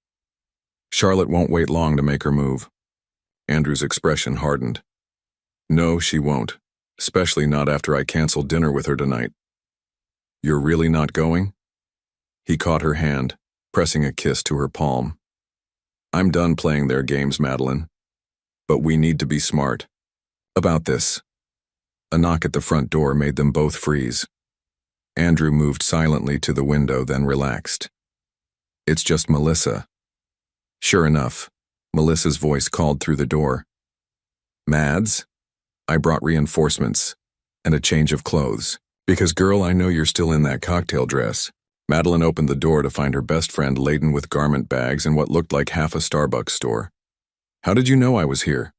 "Charlotte won't wait long to make her move." Andrew's expression hardened. "No, she won't, especially not after I canceled dinner with her tonight." "You're really not going?" He caught her hand, pressing a kiss to her palm. "I'm done playing their games, Madeline. But we need to be smart about this." A knock at the front door made them both freeze. Andrew moved silently to the window, then relaxed. "It's just Melissa." Sure enough, Melissa's voice called through the door. "Mads, I brought reinforcements and a change of clothes. Because, girl, I know you're still in that cocktail dress." Madeline opened the door to find her best friend laden with garment bags in what looked like half a Starbucks store. "How did you know I was here?"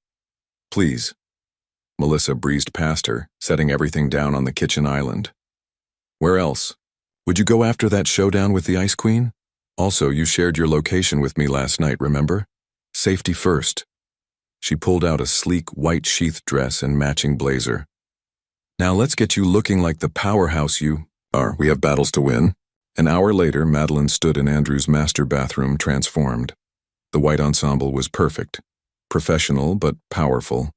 "Please." Melissa breezed past her, setting everything down on the kitchen island. "Where else? Would you go after that showdown with the Ice Queen? Also, you shared your location with me last night, remember? Safety first." She pulled out a sleek white sheath dress and matching blazer. "Now let's get you looking like the powerhouse you are. We have battles to win." An hour later, Madeline stood in Andrew's master bathroom, transformed. The white ensemble was perfect. Professional, but powerful.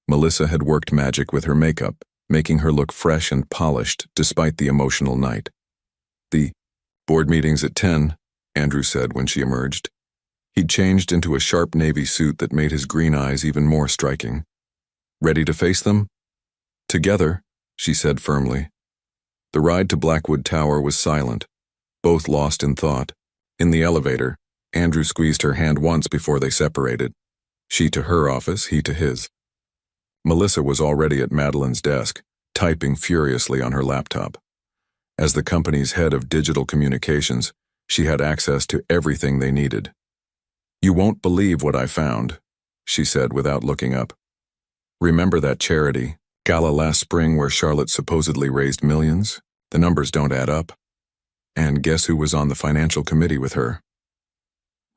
Melissa had worked magic with her makeup, making her look fresh and polished despite the emotional night. "The board meeting's at 10, Andrew said when she emerged. He'd changed into a sharp navy suit that made his green eyes even more striking. "Ready to face them?" "Together," she said firmly. The ride to Blackwood Tower was silent, both lost in thought. In the elevator, Andrew squeezed her hand once before they separated. She to her office, he to his. Melissa was already at Madeline's desk, typing furiously on her laptop. As the company's head of digital communications, she had access to everything they needed. "You won't believe what I found," she said without looking up. "Remember that charity gala last spring where Charlotte supposedly raised millions? The numbers don't add up. And guess who was on the financial committee with her?"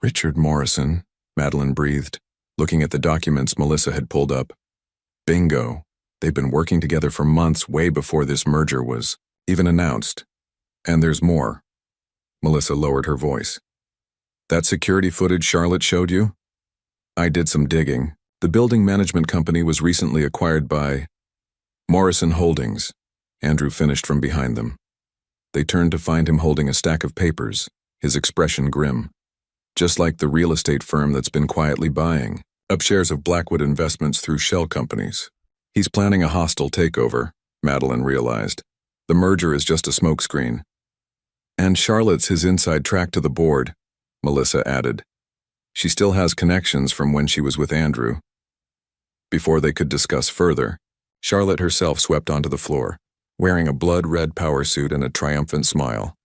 "Richard Morrison," Madeline breathed, looking at the documents Melissa had pulled up. Bingo. They've been working together for months, way before this merger was even announced. "And there's more." Melissa lowered her voice. "That security footage Charlotte showed you? I did some digging. The building management company was recently acquired by Morrison Holdings." Andrew finished from behind them. They turned to find him holding a stack of papers, his expression grim. "Just like the real estate firm that's been quietly buying up shares of Blackwood Investments through shell companies. He's planning a hostile takeover," Madeline realized. "The merger is just a smokescreen." "And Charlotte's his inside track to the board," Melissa added. "She still has connections from when she was with Andrew." Before they could discuss further, Charlotte herself swept onto the floor, wearing a blood-red power suit and a triumphant smile.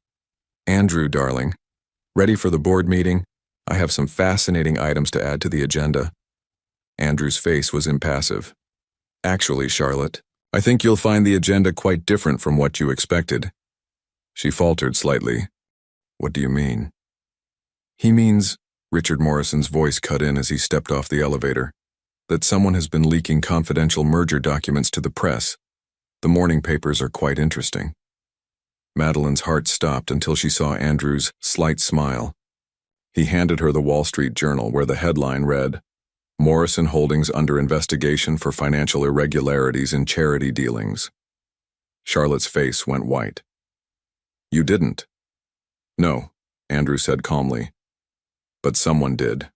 "Andrew, darling, ready for the board meeting? I have some fascinating items to add to the agenda." Andrew's face was impassive. "Actually, Charlotte, I think you'll find the agenda quite different from what you expected." She faltered slightly. "What do you mean?" "He means," Richard Morrison's voice cut in as he stepped off the elevator, "that someone has been leaking confidential merger documents to the press. The morning papers are quite interesting." Madeline's heart stopped until she saw Andrew's slight smile. He handed her the Wall Street Journal where the headline read, "Morrison Holdings under investigation for financial irregularities in charity dealings." Charlotte's face went white. "You didn't?" "No," Andrew said calmly. "But someone did.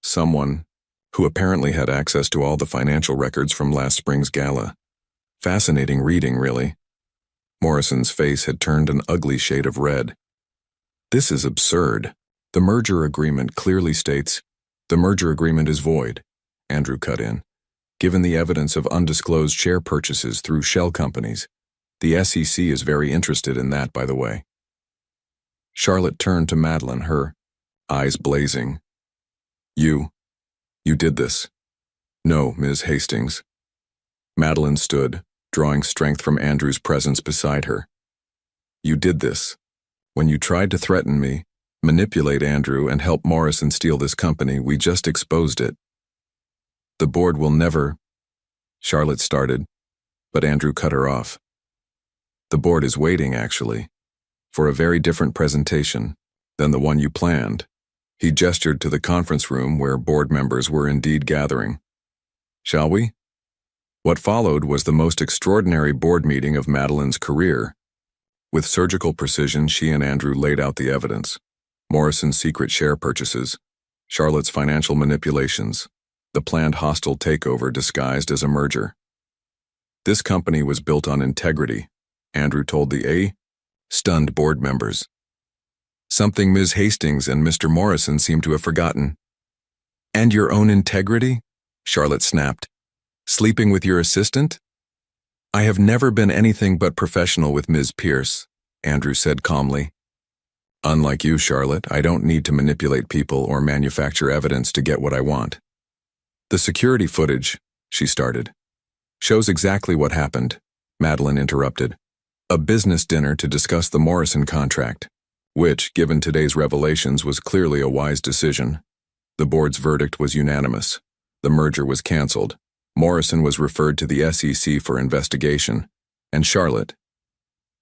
Someone who apparently had access to all the financial records from last spring's gala. Fascinating reading, really." Morrison's face had turned an ugly shade of red. "This is absurd. The merger agreement clearly states The merger agreement is void, Andrew cut in. Given the evidence of undisclosed share purchases through shell companies, the SEC is very interested in that, by the way. Charlotte turned to Madeline, her eyes blazing. You did this. No, Ms. Hastings. Madeline stood, drawing strength from Andrew's presence beside her. You did this. When you tried to threaten me, manipulate Andrew, and help Morrison steal this company, we just exposed it. The board will never, Charlotte started, but Andrew cut her off. The board is waiting, actually, for a very different presentation than the one you planned. He gestured to the conference room where board members were indeed gathering. Shall we? What followed was the most extraordinary board meeting of Madeline's career. With surgical precision, she and Andrew laid out the evidence. Morrison's secret share purchases, Charlotte's financial manipulations, the planned hostile takeover disguised as a merger. This company was built on integrity, Andrew told the stunned board members. Something Ms. Hastings and Mr. Morrison seem to have forgotten. And your own integrity? Charlotte snapped. Sleeping with your assistant? I have never been anything but professional with Ms. Pierce, Andrew said calmly. Unlike you, Charlotte, I don't need to manipulate people or manufacture evidence to get what I want. The security footage, she started, shows exactly what happened, Madeline interrupted. A business dinner to discuss the Morrison contract, which, given today's revelations, was clearly a wise decision. The board's verdict was unanimous. The merger was canceled. Morrison was referred to the SEC for investigation, and Charlotte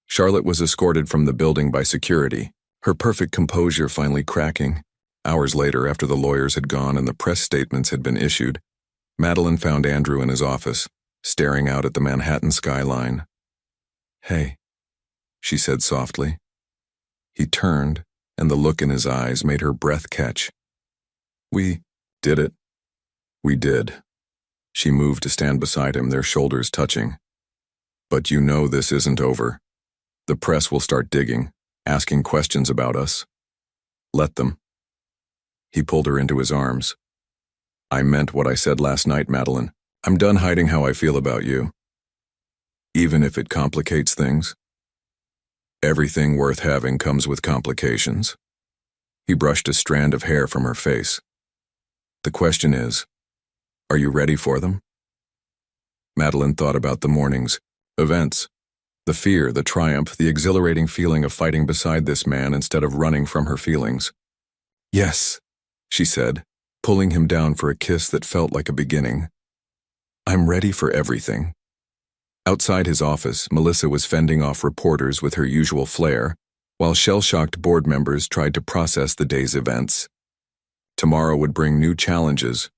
was escorted from the building by security, her perfect composure finally cracking. Hours later, after the lawyers had gone and the press statements had been issued, Madeline found Andrew in his office, staring out at the Manhattan skyline. Hey, she said softly. He turned, and the look in his eyes made her breath catch. We did it. We did. She moved to stand beside him, their shoulders touching. But you know this isn't over. The press will start digging, asking questions about us. Let them. He pulled her into his arms. I meant what I said last night, Madeline. I'm done hiding how I feel about you. Even if it complicates things. Everything worth having comes with complications. He brushed a strand of hair from her face. The question is, are you ready for them? Madeline thought about the morning's events. The fear, the triumph, the exhilarating feeling of fighting beside this man instead of running from her feelings. Yes, she said, pulling him down for a kiss that felt like a beginning. I'm ready for everything. Outside his office, Melissa was fending off reporters with her usual flair, while shell-shocked board members tried to process the day's events. Tomorrow would bring new challenges,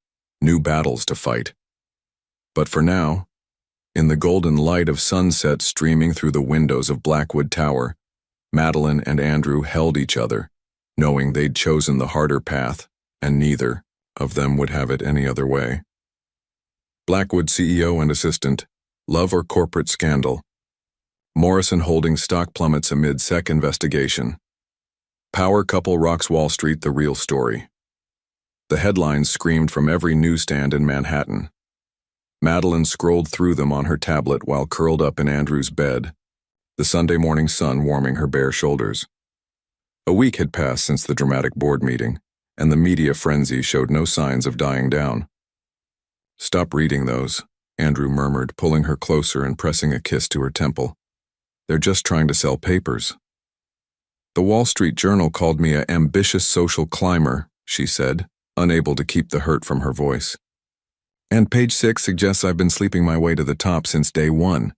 new battles to fight. But for now, in the golden light of sunset streaming through the windows of Blackwood Tower, Madeline and Andrew held each other, knowing they'd chosen the harder path, and neither of them would have it any other way. Blackwood CEO and assistant, love or corporate scandal. Morrison holding stock plummets amid SEC investigation. Power couple rocks Wall Street, the real story. The headlines screamed from every newsstand in Manhattan. Madeline scrolled through them on her tablet while curled up in Andrew's bed, the Sunday morning sun warming her bare shoulders. A week had passed since the dramatic board meeting, and the media frenzy showed no signs of dying down. Stop reading those, Andrew murmured, pulling her closer and pressing a kiss to her temple. They're just trying to sell papers. The Wall Street Journal called me an ambitious social climber, she said, unable to keep the hurt from her voice. And page 6 suggests I've been sleeping my way to the top since day 1.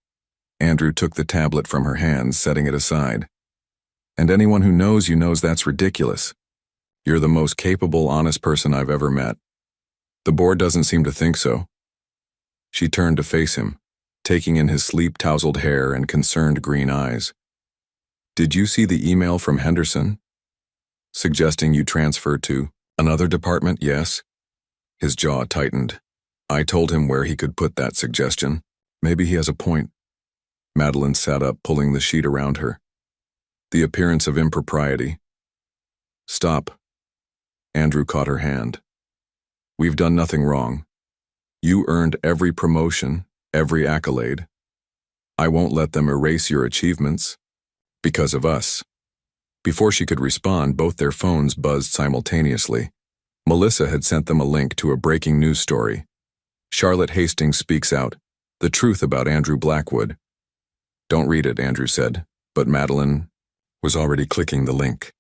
Andrew took the tablet from her hands, setting it aside. And anyone who knows you knows that's ridiculous. You're the most capable, honest person I've ever met. The board doesn't seem to think so. She turned to face him, taking in his sleep-tousled hair and concerned green eyes. Did you see the email from Henderson? Suggesting you transfer to another department, yes? His jaw tightened. I told him where he could put that suggestion. Maybe he has a point. Madeline sat up, pulling the sheet around her. The appearance of impropriety. Stop. Andrew caught her hand. We've done nothing wrong. You earned every promotion, every accolade. I won't let them erase your achievements. Because of us." Before she could respond, both their phones buzzed simultaneously. Melissa had sent them a link to a breaking news story. Charlotte Hastings speaks out, the truth about Andrew Blackwood. "Don't read it," Andrew said, but Madeline was already clicking the link.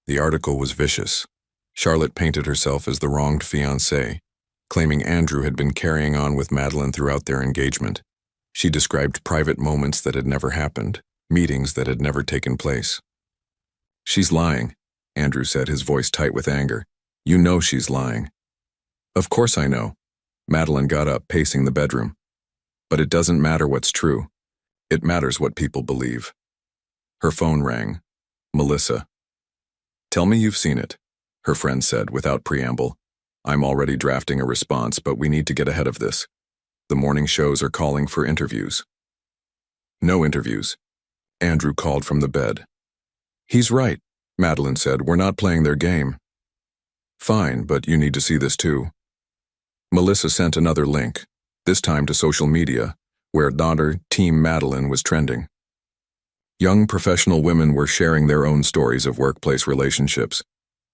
The article was vicious. Charlotte painted herself as the wronged fiancée, claiming Andrew had been carrying on with Madeline throughout their engagement. She described private moments that had never happened, meetings that had never taken place. "She's lying," Andrew said, his voice tight with anger. "You know she's lying." "Of course I know." Madeline got up, pacing the bedroom. "But it doesn't matter what's true. It matters what people believe." Her phone rang. Melissa. "Tell me you've seen it," her friend said without preamble. "I'm already drafting a response, but we need to get ahead of this. The morning shows are calling for interviews." "No interviews," Andrew called from the bed. "He's right," Madeline said. "We're not playing their game." "Fine, but you need to see this too." Melissa sent another link, this time to social media, where Team Madeline was trending. Young professional women were sharing their own stories of workplace relationships,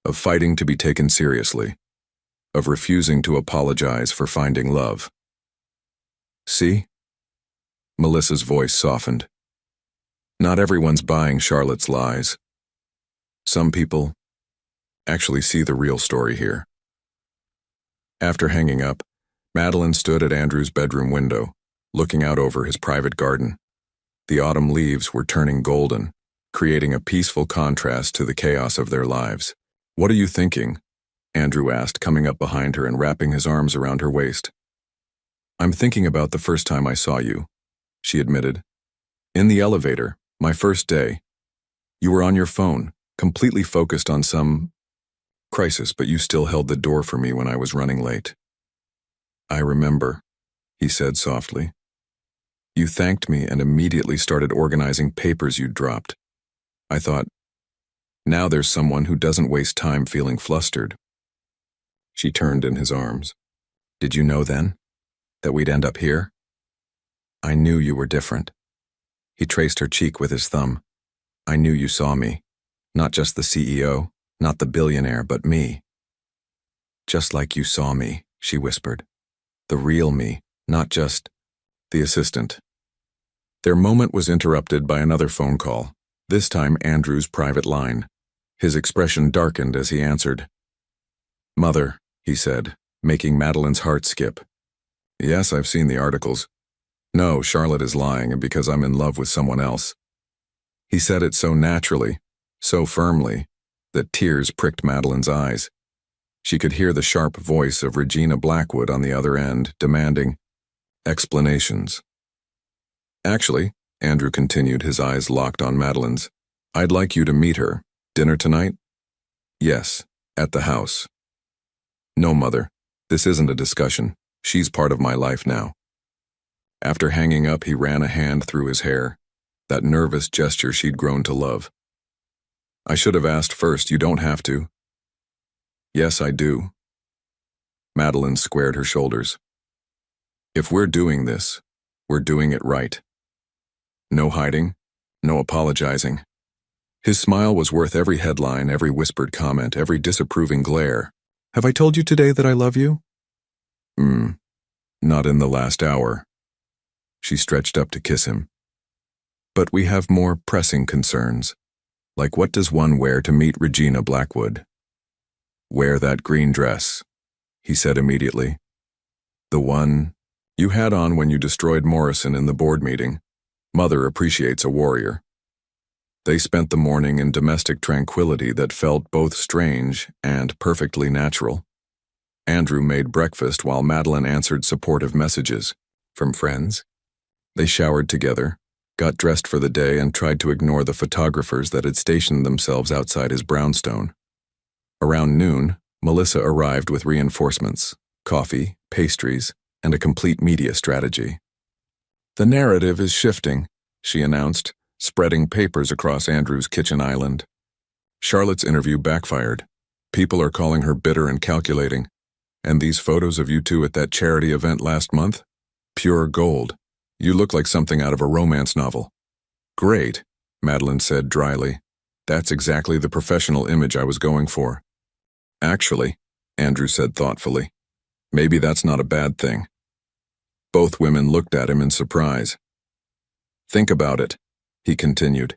of fighting to be taken seriously, of refusing to apologize for finding love. "See?" Melissa's voice softened. "Not everyone's buying Charlotte's lies. Some people actually see the real story here." After hanging up, Madeline stood at Andrew's bedroom window, looking out over his private garden. The autumn leaves were turning golden, creating a peaceful contrast to the chaos of their lives. "What are you thinking?" Andrew asked, coming up behind her and wrapping his arms around her waist. "I'm thinking about the first time I saw you," she admitted. "In the elevator, my first day. You were on your phone, completely focused on some crisis, but you still held the door for me when I was running late." "I remember," he said softly. "You thanked me and immediately started organizing papers you'd dropped. I thought, now there's someone who doesn't waste time feeling flustered." She turned in his arms. "Did you know then that we'd end up here?" "I knew you were different." He traced her cheek with his thumb. "I knew you saw me. Not just the CEO, not the billionaire, but me." "Just like you saw me," she whispered. "The real me, not just the assistant." Their moment was interrupted by another phone call, this time Andrew's private line. His expression darkened as he answered. "Mother," he said, making Madeline's heart skip. "Yes, I've seen the articles. No, Charlotte is lying, and because I'm in love with someone else." He said it so naturally, so firmly, that tears pricked Madeline's eyes. She could hear the sharp voice of Regina Blackwood on the other end, demanding explanations. "Actually," Andrew continued, his eyes locked on Madeline's, "I'd like you to meet her. Dinner tonight?" "Yes, at the house." "No, Mother, this isn't a discussion. She's part of my life now." After hanging up, he ran a hand through his hair, that nervous gesture she'd grown to love. "I should have asked first. You don't have to." "Yes, I do." Madeline squared her shoulders. "If we're doing this, we're doing it right. No hiding, no apologizing." His smile was worth every headline, every whispered comment, every disapproving glare. "Have I told you today that I love you?" Not in the last hour." She stretched up to kiss him. "But we have more pressing concerns. Like, what does one wear to meet Regina Blackwood?" "Wear that green dress," he said immediately. "The one you had on when you destroyed Morrison in the board meeting. Mother appreciates a warrior." They spent the morning in domestic tranquility that felt both strange and perfectly natural. Andrew made breakfast while Madeline answered supportive messages from friends. They showered together, got dressed for the day, and tried to ignore the photographers that had stationed themselves outside his brownstone. Around noon, Melissa arrived with reinforcements, coffee, pastries, and a complete media strategy. "The narrative is shifting," she announced, spreading papers across Andrew's kitchen island. "Charlotte's interview backfired. People are calling her bitter and calculating. And these photos of you two at that charity event last month? Pure gold. You look like something out of a romance novel. Great, Madeline said dryly. That's exactly the professional image I was going for. Actually, Andrew said thoughtfully, maybe that's not a bad thing. Both women looked at him in surprise. Think about it, he continued.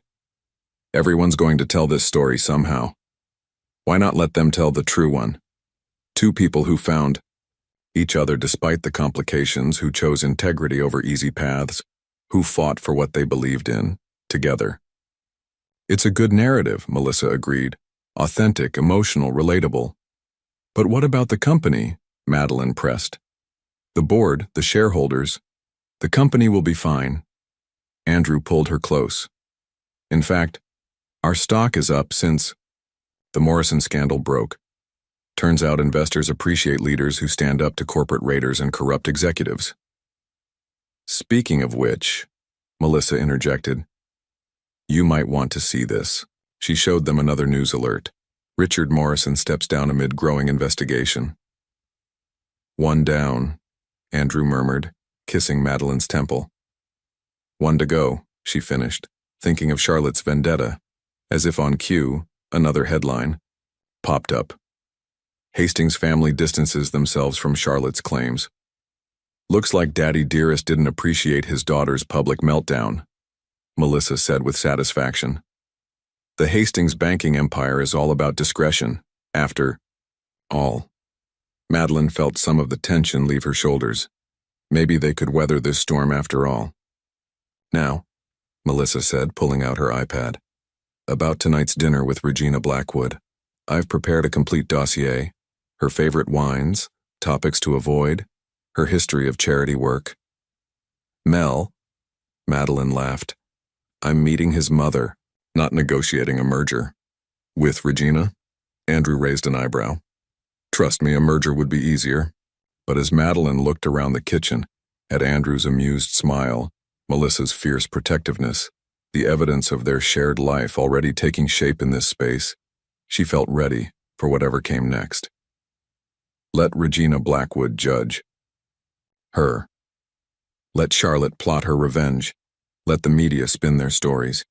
Everyone's going to tell this story somehow. Why not let them tell the true one? Two people who found each other despite the complications, who chose integrity over easy paths, who fought for what they believed in, together. It's a good narrative, Melissa agreed. Authentic, emotional, relatable. But what about the company? Madeline pressed. The board, the shareholders. The company will be fine. Andrew pulled her close. In fact, our stock is up since the Morrison scandal broke. Turns out investors appreciate leaders who stand up to corporate raiders and corrupt executives. Speaking of which, Melissa interjected, you might want to see this. She showed them another news alert. Richard Morrison steps down amid growing investigation. One down, Andrew murmured, kissing Madeline's temple. One to go, she finished, thinking of Charlotte's vendetta. As if on cue, another headline popped up. Hastings' family distances themselves from Charlotte's claims. Looks like Daddy Dearest didn't appreciate his daughter's public meltdown, Melissa said with satisfaction. The Hastings banking empire is all about discretion, after all. Madeline felt some of the tension leave her shoulders. Maybe they could weather this storm after all. Now, Melissa said, pulling out her iPad. About tonight's dinner with Regina Blackwood. I've prepared a complete dossier. Her favorite wines, topics to avoid, her history of charity work. Mel, Madeline laughed. I'm meeting his mother, not negotiating a merger. With Regina? Andrew raised an eyebrow. Trust me, a merger would be easier. But as Madeline looked around the kitchen, at Andrew's amused smile, Melissa's fierce protectiveness, the evidence of their shared life already taking shape in this space, she felt ready for whatever came next. Let Regina Blackwood judge her. Let Charlotte plot her revenge. Let the media spin their stories.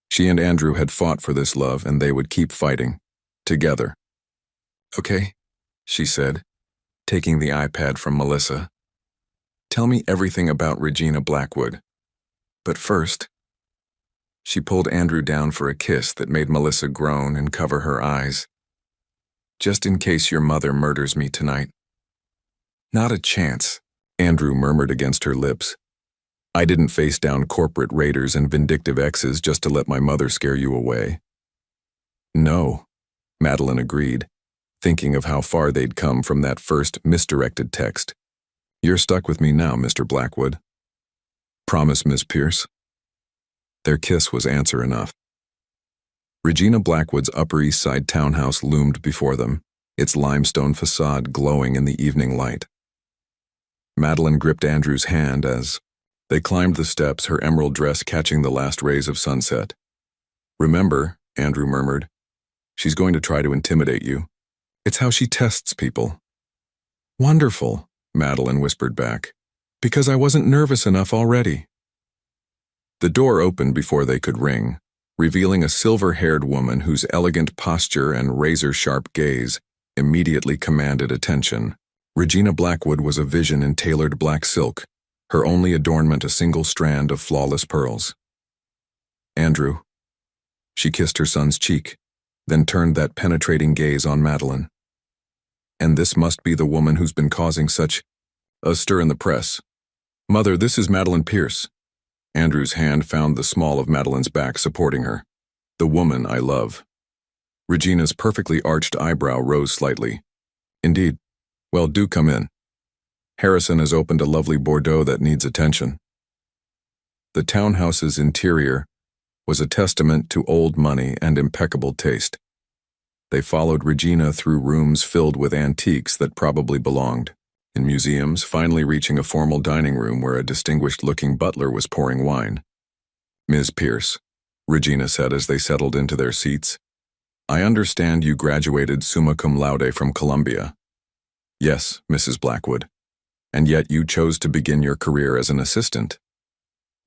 She and Andrew had fought for this love, and they would keep fighting. Together. Okay, she said, taking the iPad from Melissa. Tell me everything about Regina Blackwood. But first, she pulled Andrew down for a kiss that made Melissa groan and cover her eyes. Just in case your mother murders me tonight. Not a chance, Andrew murmured against her lips. I didn't face down corporate raiders and vindictive exes just to let my mother scare you away. No, Madeline agreed, thinking of how far they'd come from that first misdirected text. You're stuck with me now, Mr. Blackwood. Promise, Miss Pierce? Their kiss was answer enough. Regina Blackwood's Upper East Side townhouse loomed before them, its limestone facade glowing in the evening light. Madeline gripped Andrew's hand as they climbed the steps, her emerald dress catching the last rays of sunset. Remember, Andrew murmured, she's going to try to intimidate you. It's how she tests people. Wonderful, Madeline whispered back, because I wasn't nervous enough already. The door opened before they could ring, revealing a silver-haired woman whose elegant posture and razor-sharp gaze immediately commanded attention. Regina Blackwood was a vision in tailored black silk, her only adornment a single strand of flawless pearls. Andrew. She kissed her son's cheek, then turned that penetrating gaze on Madeline. And this must be the woman who's been causing such a stir in the press. Mother, this is Madeline Pierce. Andrew's hand found the small of Madeline's back supporting her. The woman I love. Regina's perfectly arched eyebrow rose slightly. Indeed. Well, do come in. Harrison has opened a lovely Bordeaux that needs attention. The townhouse's interior was a testament to old money and impeccable taste. They followed Regina through rooms filled with antiques that probably belonged in museums, finally reaching a formal dining room where a distinguished-looking butler was pouring wine. Ms. Pierce, Regina said as they settled into their seats, I understand you graduated summa cum laude from Columbia. Yes, Mrs. Blackwood. And yet you chose to begin your career as an assistant.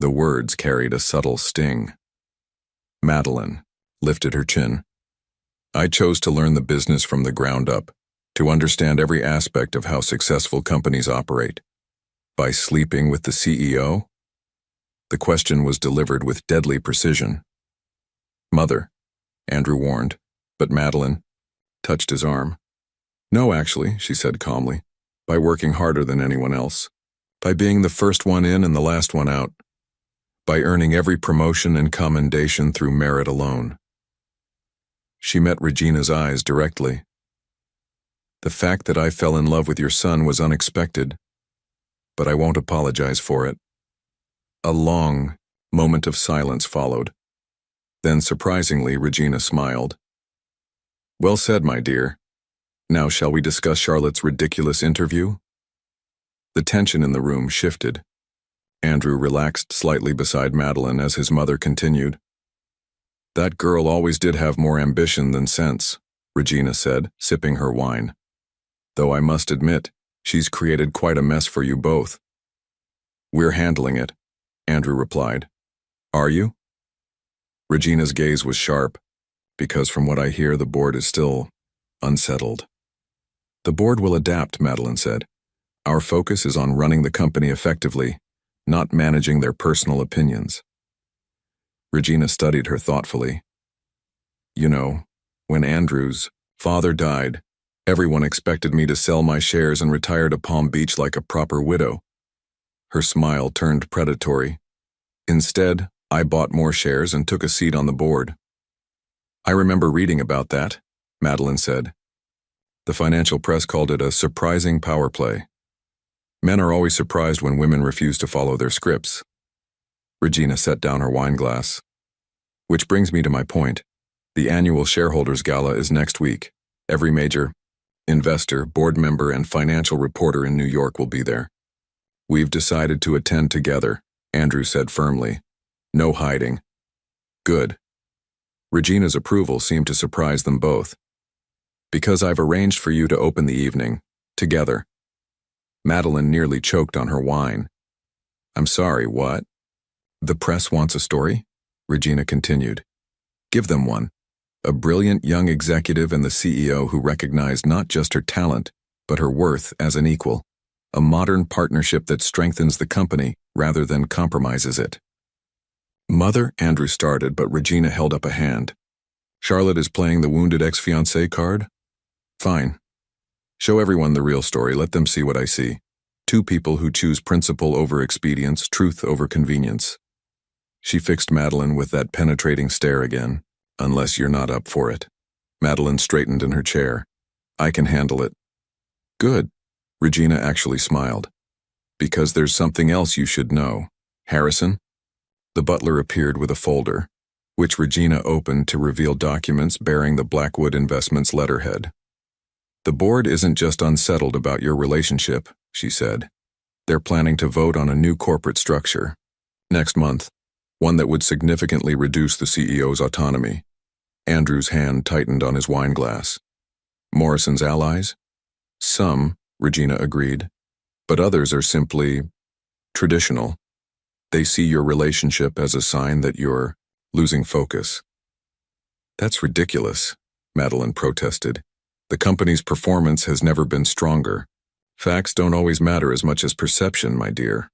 The words carried a subtle sting. Madeline lifted her chin. I chose to learn the business from the ground up, to understand every aspect of how successful companies operate. By sleeping with the CEO? The question was delivered with deadly precision. Mother, Andrew warned, but Madeline touched his arm. No, actually, she said calmly, by working harder than anyone else, by being the first one in and the last one out, by earning every promotion and commendation through merit alone. She met Regina's eyes directly. The fact that I fell in love with your son was unexpected, but I won't apologize for it. A long moment of silence followed. Then, surprisingly, Regina smiled. Well said, my dear. Now shall we discuss Charlotte's ridiculous interview? The tension in the room shifted. Andrew relaxed slightly beside Madeline as his mother continued. That girl always did have more ambition than sense, Regina said, sipping her wine. Though I must admit, she's created quite a mess for you both. We're handling it, Andrew replied. Are you? Regina's gaze was sharp, because from what I hear, the board is still unsettled. The board will adapt, Madeline said. Our focus is on running the company effectively, not managing their personal opinions. Regina studied her thoughtfully. You know, when Andrew's father died, everyone expected me to sell my shares and retire to Palm Beach like a proper widow. Her smile turned predatory. Instead, I bought more shares and took a seat on the board. I remember reading about that, Madeline said. The financial press called it a surprising power play. Men are always surprised when women refuse to follow their scripts. Regina set down her wine glass. Which brings me to my point. The annual shareholders gala is next week. Every major investor, board member, and financial reporter in New York will be there. We've decided to attend together, Andrew said firmly. No hiding. Good. Regina's approval seemed to surprise them both. Because I've arranged for you to open the evening, together. Madeline nearly choked on her wine. I'm sorry, what? The press wants a story? Regina continued. Give them one. A brilliant young executive and the CEO who recognized not just her talent, but her worth as an equal. A modern partnership that strengthens the company rather than compromises it. Mother, Andrew started, but Regina held up a hand. Charlotte is playing the wounded ex-fiancé card? Fine. Show everyone the real story, let them see what I see. Two people who choose principle over expedience, truth over convenience. She fixed Madeline with that penetrating stare again. Unless you're not up for it. Madeline straightened in her chair. I can handle it. Good. Regina actually smiled. Because there's something else you should know. Harrison? The butler appeared with a folder, which Regina opened to reveal documents bearing the Blackwood Investments letterhead. The board isn't just unsettled about your relationship, she said. They're planning to vote on a new corporate structure. Next month, one that would significantly reduce the CEO's autonomy. Andrew's hand tightened on his wine glass. Morrison's allies? Some, Regina agreed, but others are simply traditional. They see your relationship as a sign that you're losing focus. That's ridiculous, Madeline protested. The company's performance has never been stronger. Facts don't always matter as much as perception, my dear.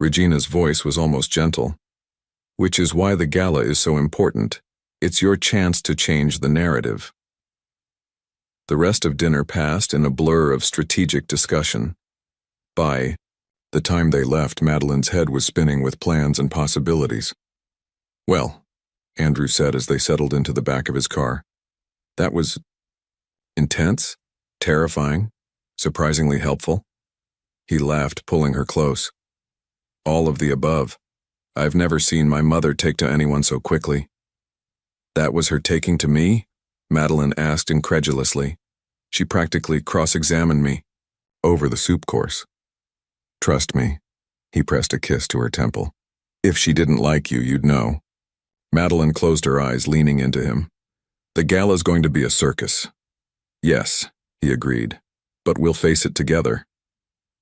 Regina's voice was almost gentle. Which is why the gala is so important. It's your chance to change the narrative. The rest of dinner passed in a blur of strategic discussion. By the time they left, Madeline's head was spinning with plans and possibilities. Well, Andrew said as they settled into the back of his car. That was intense, terrifying, surprisingly helpful. He laughed, pulling her close. All of the above. I've never seen my mother take to anyone so quickly. That was her taking to me? Madeline asked incredulously. She practically cross-examined me over the soup course. Trust me. He pressed a kiss to her temple. If she didn't like you, you'd know. Madeline closed her eyes, leaning into him. The gala's going to be a circus. Yes, he agreed. But we'll face it together.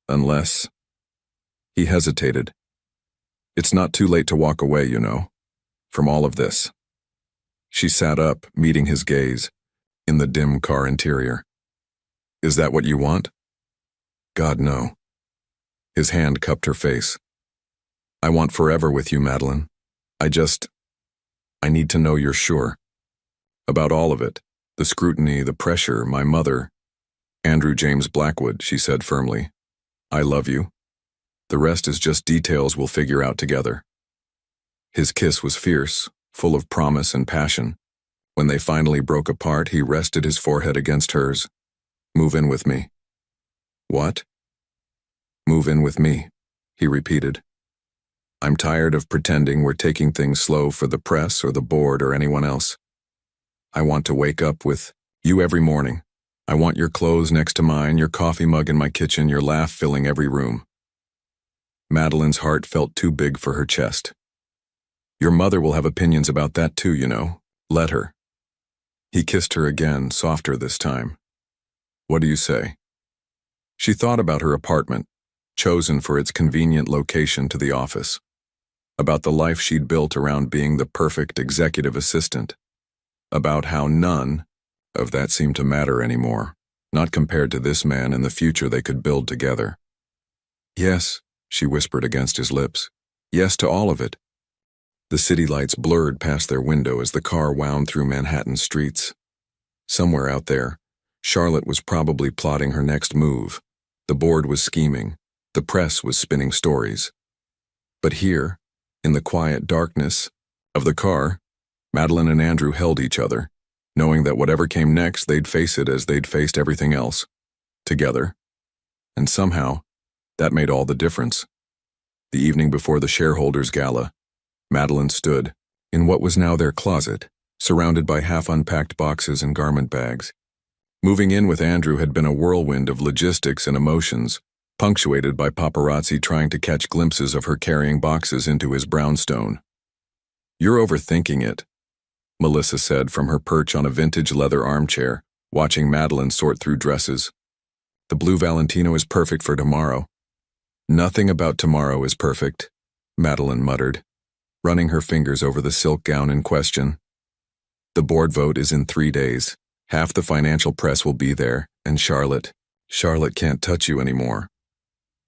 Unless... He hesitated. It's not too late to walk away, you know, from all of this. She sat up, meeting his gaze, in the dim car interior. Is that what you want? God, no. His hand cupped her face. I want forever with you, Madeline. I need to know you're sure. About all of it. The scrutiny, the pressure, my mother. Andrew James Blackwood, she said firmly. I love you. The rest is just details we'll figure out together. His kiss was fierce, full of promise and passion. When they finally broke apart, he rested his forehead against hers. Move in with me. What? Move in with me, he repeated. I'm tired of pretending we're taking things slow for the press or the board or anyone else. I want to wake up with you every morning. I want your clothes next to mine, your coffee mug in my kitchen, your laugh filling every room. Madeline's heart felt too big for her chest. Your mother will have opinions about that too, you know. Let her. He kissed her again, softer this time. What do you say? She thought about her apartment, chosen for its convenient location to the office. About the life she'd built around being the perfect executive assistant. About how none of that seemed to matter anymore, not compared to this man and the future they could build together. Yes, she whispered against his lips. Yes to all of it. The city lights blurred past their window as the car wound through Manhattan streets. Somewhere out there, Charlotte was probably plotting her next move. The board was scheming. The press was spinning stories. But here, in the quiet darkness of the car, Madeline and Andrew held each other, knowing that whatever came next, they'd face it as they'd faced everything else, together. And somehow, that made all the difference. The evening before the shareholders' gala, Madeline stood, in what was now their closet, surrounded by half-unpacked boxes and garment bags. Moving in with Andrew had been a whirlwind of logistics and emotions, punctuated by paparazzi trying to catch glimpses of her carrying boxes into his brownstone. You're overthinking it, Melissa said from her perch on a vintage leather armchair, watching Madeline sort through dresses. The blue Valentino is perfect for tomorrow. Nothing about tomorrow is perfect, Madeline muttered, running her fingers over the silk gown in question. The board vote is in 3 days. Half the financial press will be there, and Charlotte can't touch you anymore.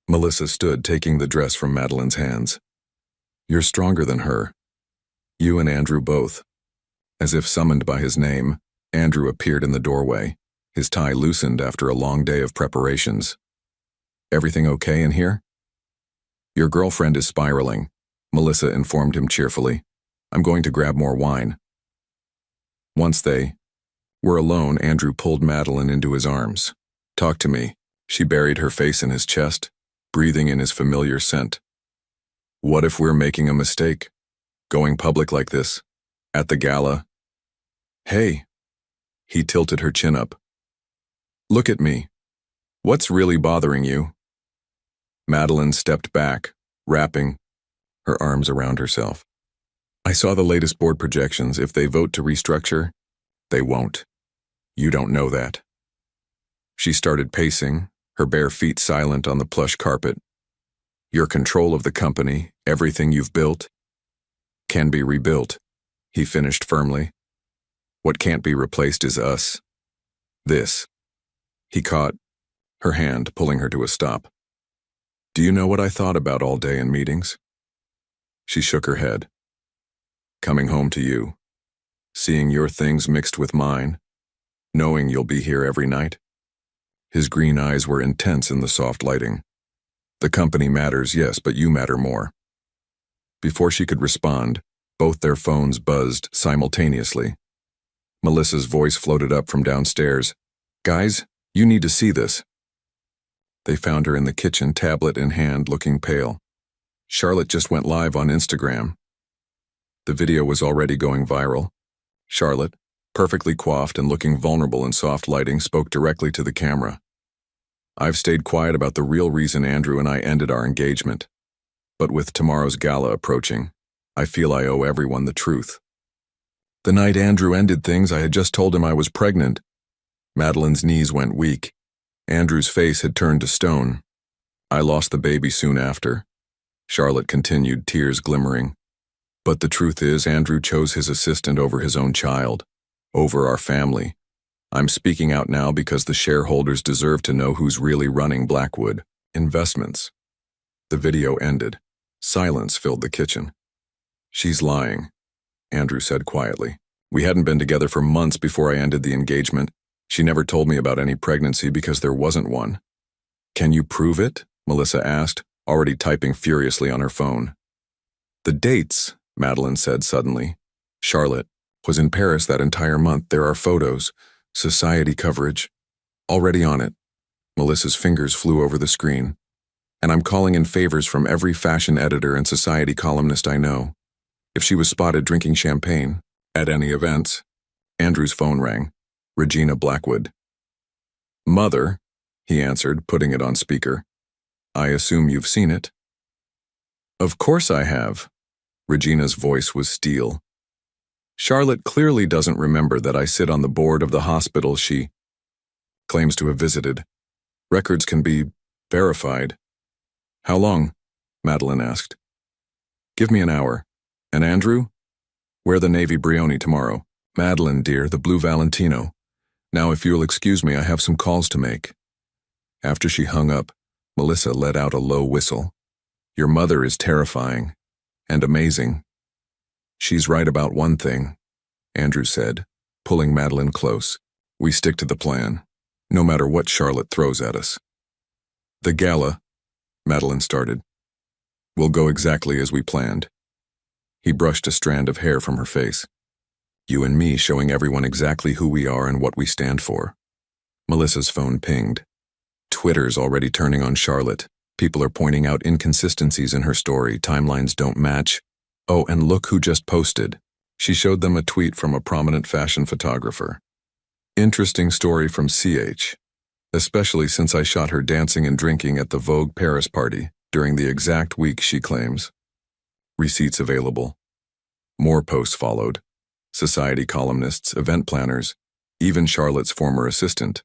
Melissa stood, taking the dress from Madeline's hands. You're stronger than her. You and Andrew both. As if summoned by his name, Andrew appeared in the doorway, his tie loosened after a long day of preparations. Everything okay in here? Your girlfriend is spiraling, Melissa informed him cheerfully. I'm going to grab more wine. Once they were alone, Andrew pulled Madeline into his arms. Talk to me. She buried her face in his chest, breathing in his familiar scent. What if we're making a mistake? Going public like this? At the gala? Hey. He tilted her chin up. Look at me. What's really bothering you? Madeline stepped back, wrapping her arms around herself. I saw the latest board projections. If they vote to restructure, they won't. You don't know that. She started pacing, her bare feet silent on the plush carpet. Your control of the company, everything you've built, can be rebuilt, he finished firmly. What can't be replaced is us. This. He caught her hand, pulling her to a stop. Do you know what I thought about all day in meetings? She shook her head. Coming home to you, seeing your things mixed with mine, knowing you'll be here every night. His green eyes were intense in the soft lighting. The company matters, yes, but you matter more. Before she could respond, both their phones buzzed simultaneously. Melissa's voice floated up from downstairs. Guys, you need to see this. They found her in the kitchen, tablet in hand, looking pale. Charlotte just went live on Instagram. The video was already going viral. Charlotte, perfectly coiffed and looking vulnerable in soft lighting, spoke directly to the camera. I've stayed quiet about the real reason Andrew and I ended our engagement. But with tomorrow's gala approaching, I feel I owe everyone the truth. The night Andrew ended things, I had just told him I was pregnant. Madeline's knees went weak. Andrew's face had turned to stone. I lost the baby soon after. Charlotte continued, tears glimmering. But the truth is, Andrew chose his assistant over his own child, over our family. I'm speaking out now because the shareholders deserve to know who's really running Blackwood Investments. The video ended. Silence filled the kitchen. She's lying, Andrew said quietly. We hadn't been together for months before I ended the engagement. She never told me about any pregnancy because there wasn't one. Can you prove it? Melissa asked, already typing furiously on her phone. The dates, Madeline said suddenly. Charlotte was in Paris that entire month. There are photos, society coverage, already on it. Melissa's fingers flew over the screen. And I'm calling in favors from every fashion editor and society columnist I know. If she was spotted drinking champagne at any events, Andrew's phone rang. Regina Blackwood. Mother, he answered, putting it on speaker. I assume you've seen it. Of course I have. Regina's voice was steel. Charlotte clearly doesn't remember that I sit on the board of the hospital she claims to have visited. Records can be verified. How long? Madeline asked. Give me an hour. And Andrew? Wear the navy Brioni tomorrow. Madeline, dear, the blue Valentino. Now, if you'll excuse me, I have some calls to make. After she hung up, Melissa let out a low whistle. Your mother is terrifying and amazing. She's right about one thing, Andrew said, pulling Madeline close. We stick to the plan, no matter what Charlotte throws at us. The gala, Madeline started, will go exactly as we planned. He brushed a strand of hair from her face. You and me showing everyone exactly who we are and what we stand for. Melissa's phone pinged. Twitter's already turning on Charlotte. People are pointing out inconsistencies in her story. Timelines don't match. Oh, and look who just posted. She showed them a tweet from a prominent fashion photographer. Interesting story from CH. Especially since I shot her dancing and drinking at the Vogue Paris party during the exact week she claims. Receipts available. More posts followed. Society columnists, event planners, even Charlotte's former assistant,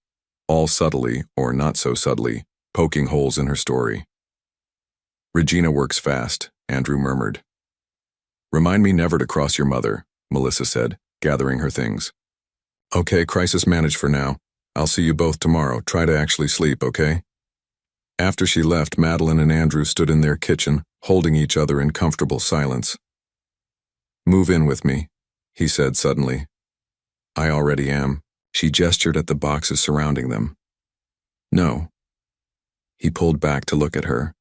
all subtly, or not so subtly, poking holes in her story. Regina works fast, Andrew murmured. Remind me never to cross your mother, Melissa said, gathering her things. Okay, crisis managed for now. I'll see you both tomorrow. Try to actually sleep, okay? After she left, Madeline and Andrew stood in their kitchen, holding each other in comfortable silence. Move in with me, he said suddenly. I already am. She gestured at the boxes surrounding them. No. He pulled back to look at her.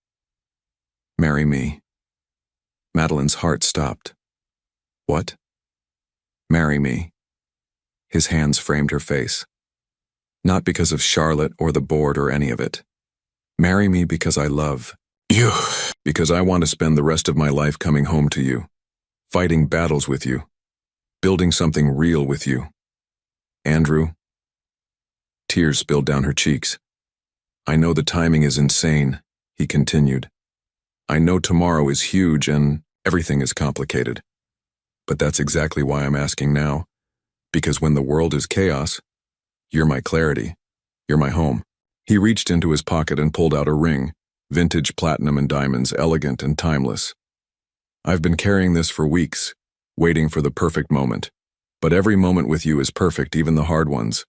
Marry me. Madeline's heart stopped. What? Marry me. His hands framed her face. Not because of Charlotte or the board or any of it. Marry me because I love you. Because I want to spend the rest of my life coming home to you. Fighting battles with you. Building something real with you. Andrew. Tears spilled down her cheeks. I know the timing is insane, he continued. I know tomorrow is huge and everything is complicated. But that's exactly why I'm asking now. Because when the world is chaos, you're my clarity. You're my home. He reached into his pocket and pulled out a ring, vintage platinum and diamonds, elegant and timeless. I've been carrying this for weeks, waiting for the perfect moment. But every moment with you is perfect, even the hard ones.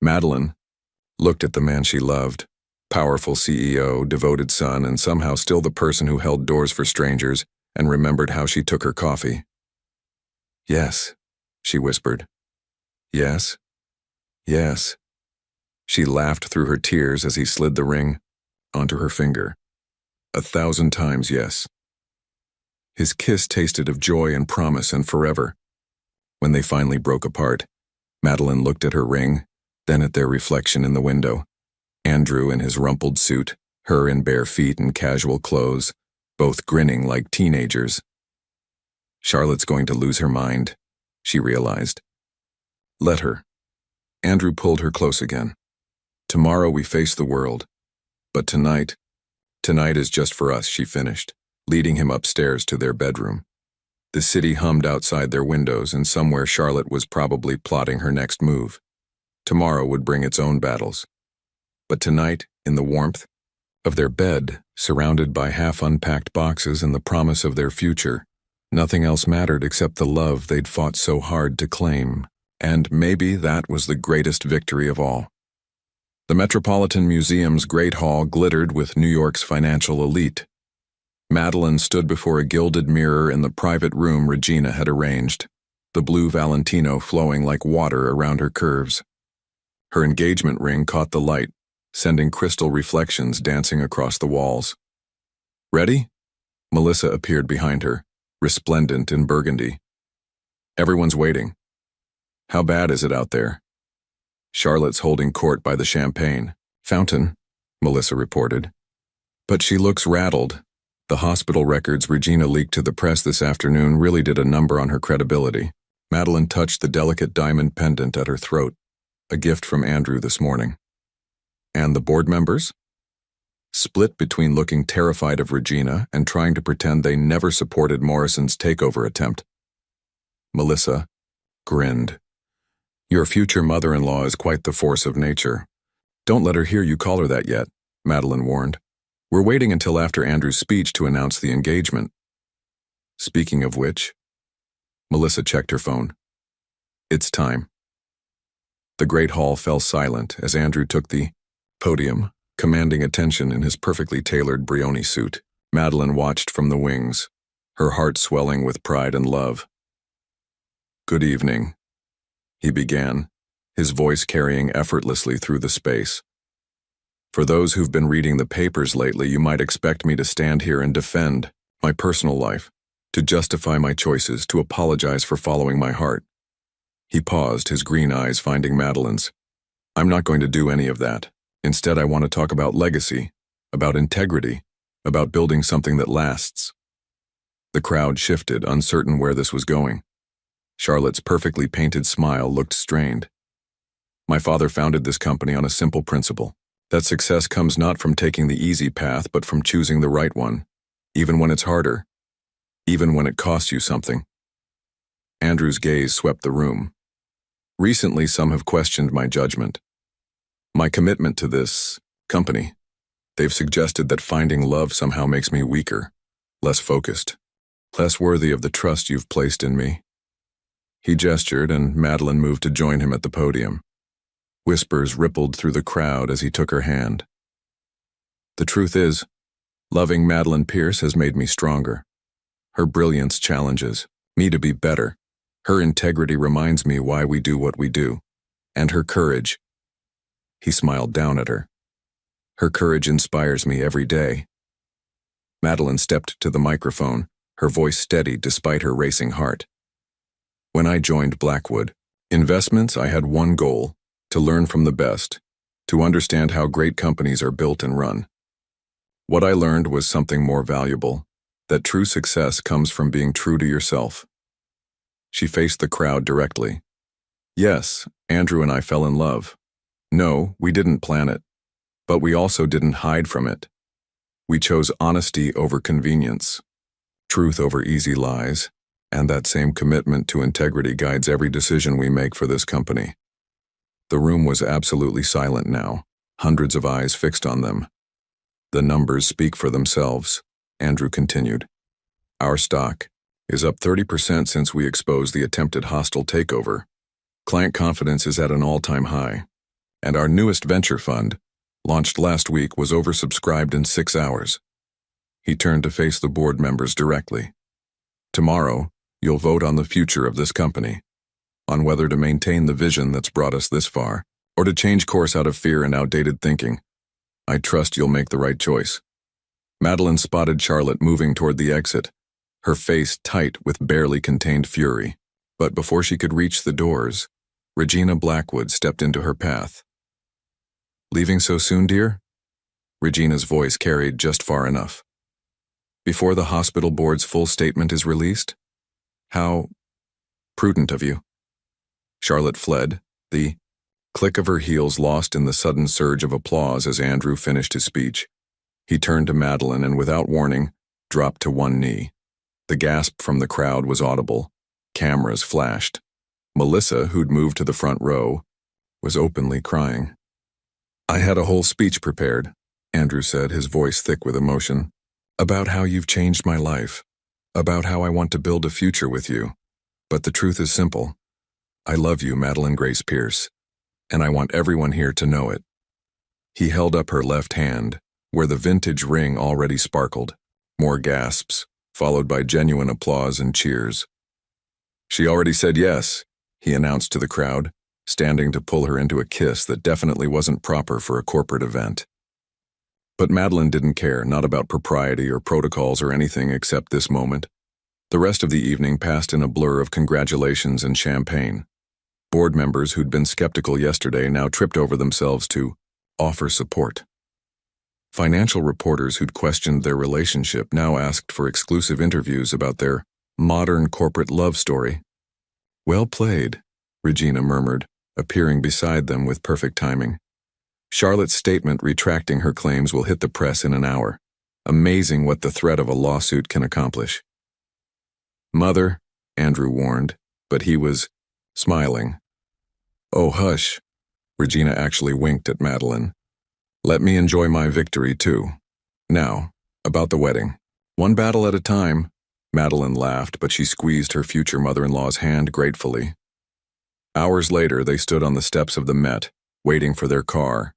Madeline looked at the man she loved, powerful CEO, devoted son, and somehow still the person who held doors for strangers, and remembered how she took her coffee. Yes, she whispered. Yes, yes. She laughed through her tears as he slid the ring onto her finger. 1,000 times yes. His kiss tasted of joy and promise and forever. When they finally broke apart, Madeline looked at her ring, then at their reflection in the window. Andrew in his rumpled suit, her in bare feet and casual clothes, both grinning like teenagers. Charlotte's going to lose her mind, she realized. Let her. Andrew pulled her close again. Tomorrow we face the world. But tonight is just for us, she finished, leading him upstairs to their bedroom. The city hummed outside their windows, and somewhere Charlotte was probably plotting her next move. Tomorrow would bring its own battles. But tonight, in the warmth of their bed, surrounded by half-unpacked boxes and the promise of their future, nothing else mattered except the love they'd fought so hard to claim. And maybe that was the greatest victory of all. The Metropolitan Museum's Great Hall glittered with New York's financial elite. Madeline stood before a gilded mirror in the private room Regina had arranged, the blue Valentino flowing like water around her curves. Her engagement ring caught the light, sending crystal reflections dancing across the walls. "Ready?" Melissa appeared behind her, resplendent in burgundy. "Everyone's waiting. How bad is it out there?" "Charlotte's holding court by the champagne fountain," Melissa reported. "But she looks rattled. The hospital records Regina leaked to the press this afternoon really did a number on her credibility." Madeline touched the delicate diamond pendant at her throat, a gift from Andrew this morning. "And the board members?" "Split between looking terrified of Regina and trying to pretend they never supported Morrison's takeover attempt." Melissa grinned. "Your future mother-in-law is quite the force of nature. Don't let her hear you call her that yet," Madeline warned. "We're waiting until after Andrew's speech to announce the engagement." Speaking of which, Melissa checked her phone. "It's time." The great hall fell silent as Andrew took the podium, commanding attention in his perfectly tailored Brioni suit. Madeline watched from the wings, her heart swelling with pride and love. "Good evening," he began, his voice carrying effortlessly through the space. "For those who've been reading the papers lately, you might expect me to stand here and defend my personal life, to justify my choices, to apologize for following my heart." He paused, his green eyes finding Madeline's. "I'm not going to do any of that. Instead, I want to talk about legacy, about integrity, about building something that lasts." The crowd shifted, uncertain where this was going. Charlotte's perfectly painted smile looked strained. "My father founded this company on a simple principle, that success comes not from taking the easy path but from choosing the right one, even when it's harder, even when it costs you something." Andrew's gaze swept the room. "Recently, some have questioned my judgment, my commitment to this company. They've suggested that finding love somehow makes me weaker, less focused, less worthy of the trust you've placed in me." He gestured, and Madeline moved to join him at the podium. Whispers rippled through the crowd as he took her hand. "The truth is, loving Madeline Pierce has made me stronger. Her brilliance challenges me to be better. Her integrity reminds me why we do what we do. And her courage." He smiled down at her. "Her courage inspires me every day." Madeline stepped to the microphone, her voice steady despite her racing heart. "When I joined Blackwood Investments, I had one goal: to learn from the best, to understand how great companies are built and run. What I learned was something more valuable, that true success comes from being true to yourself." She faced the crowd directly. "Yes, Andrew and I fell in love. No, we didn't plan it. But we also didn't hide from it. We chose honesty over convenience, truth over easy lies, and that same commitment to integrity guides every decision we make for this company." The room was absolutely silent now, hundreds of eyes fixed on them. "The numbers speak for themselves," Andrew continued. "Our stock is up 30% since we exposed the attempted hostile takeover. Client confidence is at an all-time high. And our newest venture fund, launched last week, was oversubscribed in 6 hours." He turned to face the board members directly. "Tomorrow, you'll vote on the future of this company, on whether to maintain the vision that's brought us this far, or to change course out of fear and outdated thinking. I trust you'll make the right choice." Madeline spotted Charlotte moving toward the exit, her face tight with barely contained fury. But before she could reach the doors, Regina Blackwood stepped into her path. "Leaving so soon, dear?" Regina's voice carried just far enough. "Before the hospital board's full statement is released? How prudent of you." Charlotte fled, the click of her heels lost in the sudden surge of applause as Andrew finished his speech. He turned to Madeline and, without warning, dropped to one knee. The gasp from the crowd was audible. Cameras flashed. Melissa, who'd moved to the front row, was openly crying. I had a whole speech prepared, Andrew said, his voice thick with emotion, about how you've changed my life, about how I want to build a future with you. But the truth is simple. I love you, Madeline Grace Pierce, and I want everyone here to know it. He held up her left hand, where the vintage ring already sparkled. More gasps, followed by genuine applause and cheers. She already said yes, he announced to the crowd, standing to pull her into a kiss that definitely wasn't proper for a corporate event. But Madeline didn't care, not about propriety or protocols or anything except this moment. The rest of the evening passed in a blur of congratulations and champagne. Board members who'd been skeptical yesterday now tripped over themselves to offer support. Financial reporters who'd questioned their relationship now asked for exclusive interviews about their modern corporate love story. Well played, Regina murmured, appearing beside them with perfect timing. Charlotte's statement retracting her claims will hit the press in an hour. Amazing what the threat of a lawsuit can accomplish. Mother, Andrew warned, but he was smiling. Oh, hush. Regina actually winked at Madeline. Let me enjoy my victory, too. Now, about the wedding. One battle at a time. Madeline laughed, but she squeezed her future mother-in-law's hand gratefully. Hours later, they stood on the steps of the Met, waiting for their car.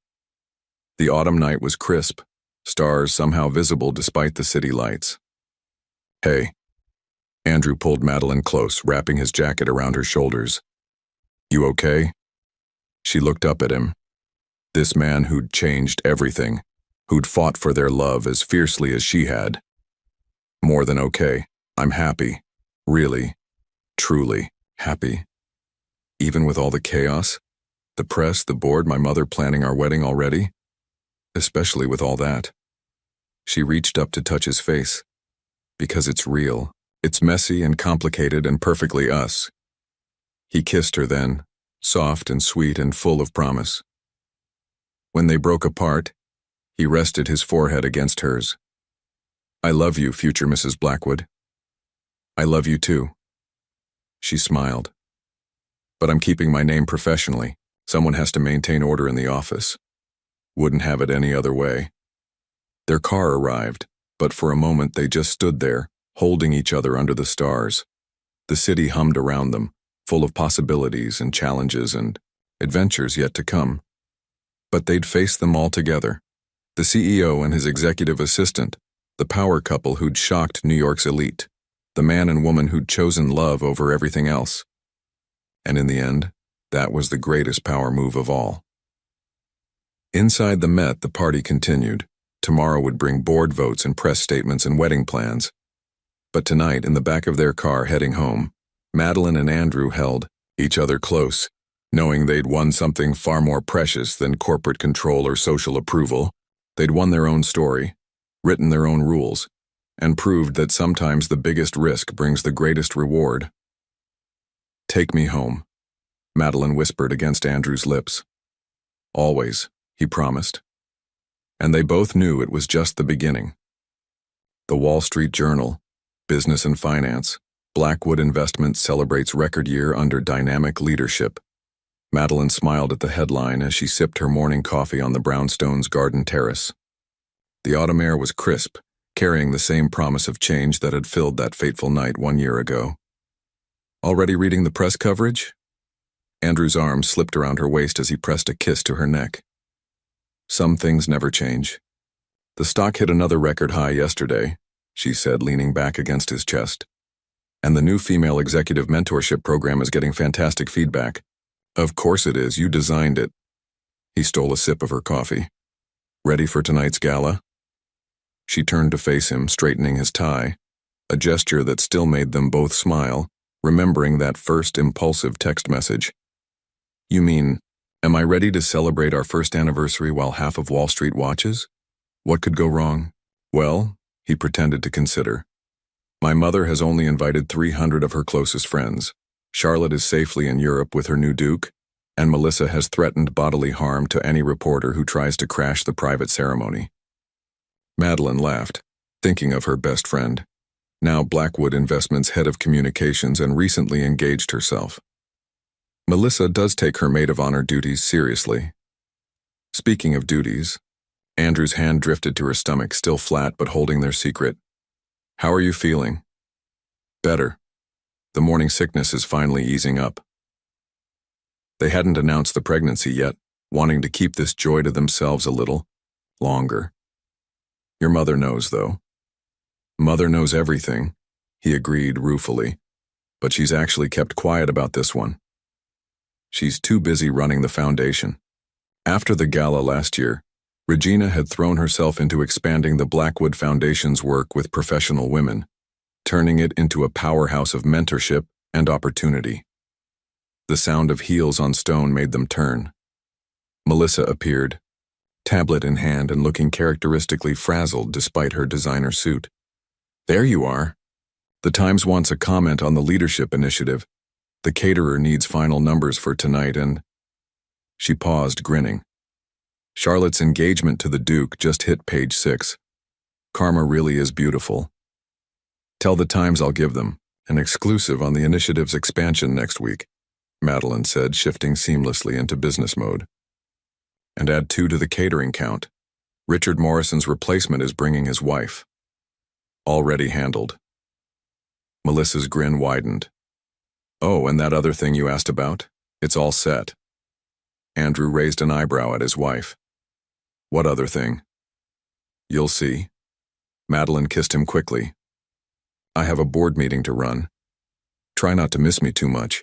The autumn night was crisp, stars somehow visible despite the city lights. Hey. Andrew pulled Madeline close, wrapping his jacket around her shoulders. You okay? She looked up at him. This man who'd changed everything, who'd fought for their love as fiercely as she had. More than okay. I'm happy. Really, truly happy. Even with all the chaos, the press, the board, my mother planning our wedding already. Especially with all that. She reached up to touch his face. Because it's real. It's messy and complicated and perfectly us. He kissed her then, soft and sweet and full of promise. When they broke apart, he rested his forehead against hers. I love you, future Mrs. Blackwood. I love you too. She smiled. But I'm keeping my name professionally. Someone has to maintain order in the office. Wouldn't have it any other way. Their car arrived, but for a moment they just stood there, holding each other under the stars. The city hummed around them, full of possibilities and challenges and adventures yet to come. But they'd face them all together. The CEO and his executive assistant, the power couple who'd shocked New York's elite, the man and woman who'd chosen love over everything else. And in the end, that was the greatest power move of all. Inside the Met, the party continued. Tomorrow would bring board votes and press statements and wedding plans. But tonight, in the back of their car heading home, Madeline and Andrew held each other close, knowing they'd won something far more precious than corporate control or social approval. They'd won their own story, written their own rules, and proved that sometimes the biggest risk brings the greatest reward. Take me home, Madeline whispered against Andrew's lips. Always, he promised. And they both knew it was just the beginning. The Wall Street Journal, Business and Finance, Blackwood Investments celebrates record year under dynamic leadership. Madeline smiled at the headline as she sipped her morning coffee on the brownstone's garden terrace. The autumn air was crisp, carrying the same promise of change that had filled that fateful night 1 year ago. Already reading the press coverage? Andrew's arm slipped around her waist as he pressed a kiss to her neck. Some things never change. The stock hit another record high yesterday, she said, leaning back against his chest. And the new female executive mentorship program is getting fantastic feedback. Of course it is, you designed it. He stole a sip of her coffee. Ready for tonight's gala? She turned to face him, straightening his tie, a gesture that still made them both smile, remembering that first impulsive text message. You mean, am I ready to celebrate our first anniversary while half of Wall Street watches? What could go wrong? Well, he pretended to consider. My mother has only invited 300 of her closest friends. Charlotte is safely in Europe with her new duke, and Melissa has threatened bodily harm to any reporter who tries to crash the private ceremony. Madeline laughed, thinking of her best friend, now Blackwood Investments head of communications and recently engaged herself. Melissa does take her maid of honor duties seriously. Speaking of duties, Andrew's hand drifted to her stomach, still flat but holding their secret. How are you feeling? Better. The morning sickness is finally easing up. They hadn't announced the pregnancy yet, wanting to keep this joy to themselves a little longer. Your mother knows, though. Mother knows everything, he agreed ruefully, but she's actually kept quiet about this one. She's too busy running the foundation. After the gala last year, Regina had thrown herself into expanding the Blackwood Foundation's work with professional women, turning it into a powerhouse of mentorship and opportunity. The sound of heels on stone made them turn. Melissa appeared, tablet in hand and looking characteristically frazzled despite her designer suit. There you are. The Times wants a comment on the leadership initiative. The caterer needs final numbers for tonight and... She paused, grinning. Charlotte's engagement to the Duke just hit page 6. Karma really is beautiful. Tell the Times I'll give them an exclusive on the initiative's expansion next week, Madeline said, shifting seamlessly into business mode. And add 2 to the catering count. Richard Morrison's replacement is bringing his wife. Already handled. Melissa's grin widened. Oh, and that other thing you asked about? It's all set. Andrew raised an eyebrow at his wife. What other thing? You'll see. Madeline kissed him quickly. I have a board meeting to run. Try not to miss me too much.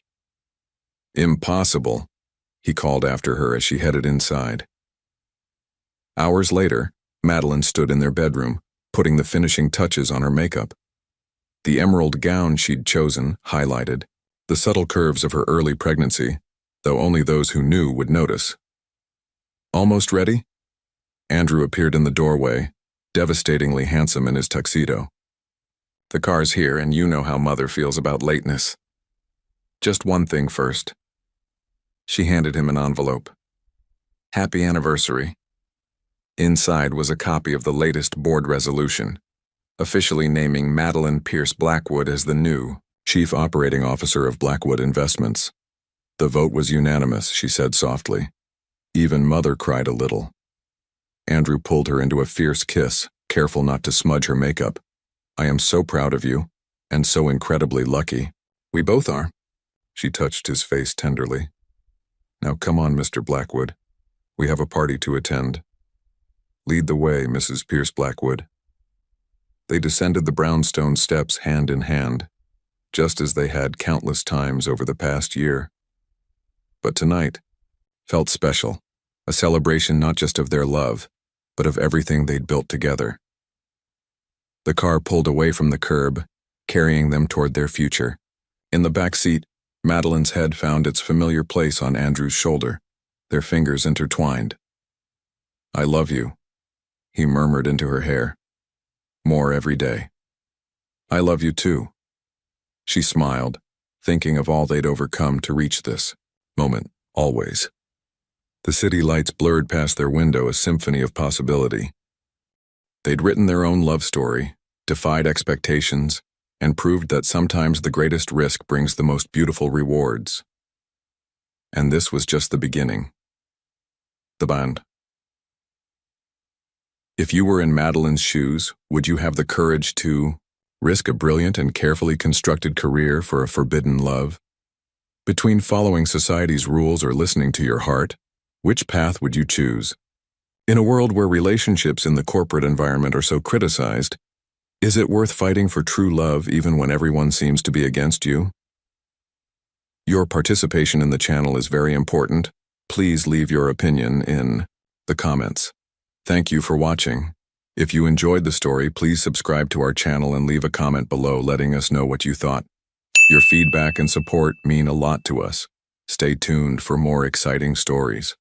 Impossible, he called after her as she headed inside. Hours later, Madeline stood in their bedroom, putting the finishing touches on her makeup. The emerald gown she'd chosen highlighted the subtle curves of her early pregnancy, though only those who knew would notice. Almost ready? Andrew appeared in the doorway, devastatingly handsome in his tuxedo. The car's here, and you know how Mother feels about lateness. Just one thing first. She handed him an envelope. Happy anniversary. Inside was a copy of the latest board resolution, officially naming Madeline Pierce Blackwood as the new Chief Operating Officer of Blackwood Investments. The vote was unanimous, she said softly. Even Mother cried a little. Andrew pulled her into a fierce kiss, careful not to smudge her makeup. I am so proud of you, and so incredibly lucky. We both are. She touched his face tenderly. Now come on, Mr. Blackwood. We have a party to attend. Lead the way, Mrs. Pierce Blackwood. They descended the brownstone steps hand in hand, just as they had countless times over the past year. But tonight felt special, a celebration not just of their love, but of everything they'd built together. The car pulled away from the curb, carrying them toward their future. In the back seat, Madeline's head found its familiar place on Andrew's shoulder, their fingers intertwined. I love you, he murmured into her hair. More every day. I love you too. She smiled, thinking of all they'd overcome to reach this moment, always. The city lights blurred past their window, a symphony of possibility. They'd written their own love story, defied expectations, and proved that sometimes the greatest risk brings the most beautiful rewards. And this was just the beginning. The band. If you were in Madeline's shoes, would you have the courage to risk a brilliant and carefully constructed career for a forbidden love? Between following society's rules or listening to your heart, which path would you choose? In a world where relationships in the corporate environment are so criticized, is it worth fighting for true love even when everyone seems to be against you? Your participation in the channel is very important. Please leave your opinion in the comments. Thank you for watching. If you enjoyed the story, please subscribe to our channel and leave a comment below letting us know what you thought. Your feedback and support mean a lot to us. Stay tuned for more exciting stories.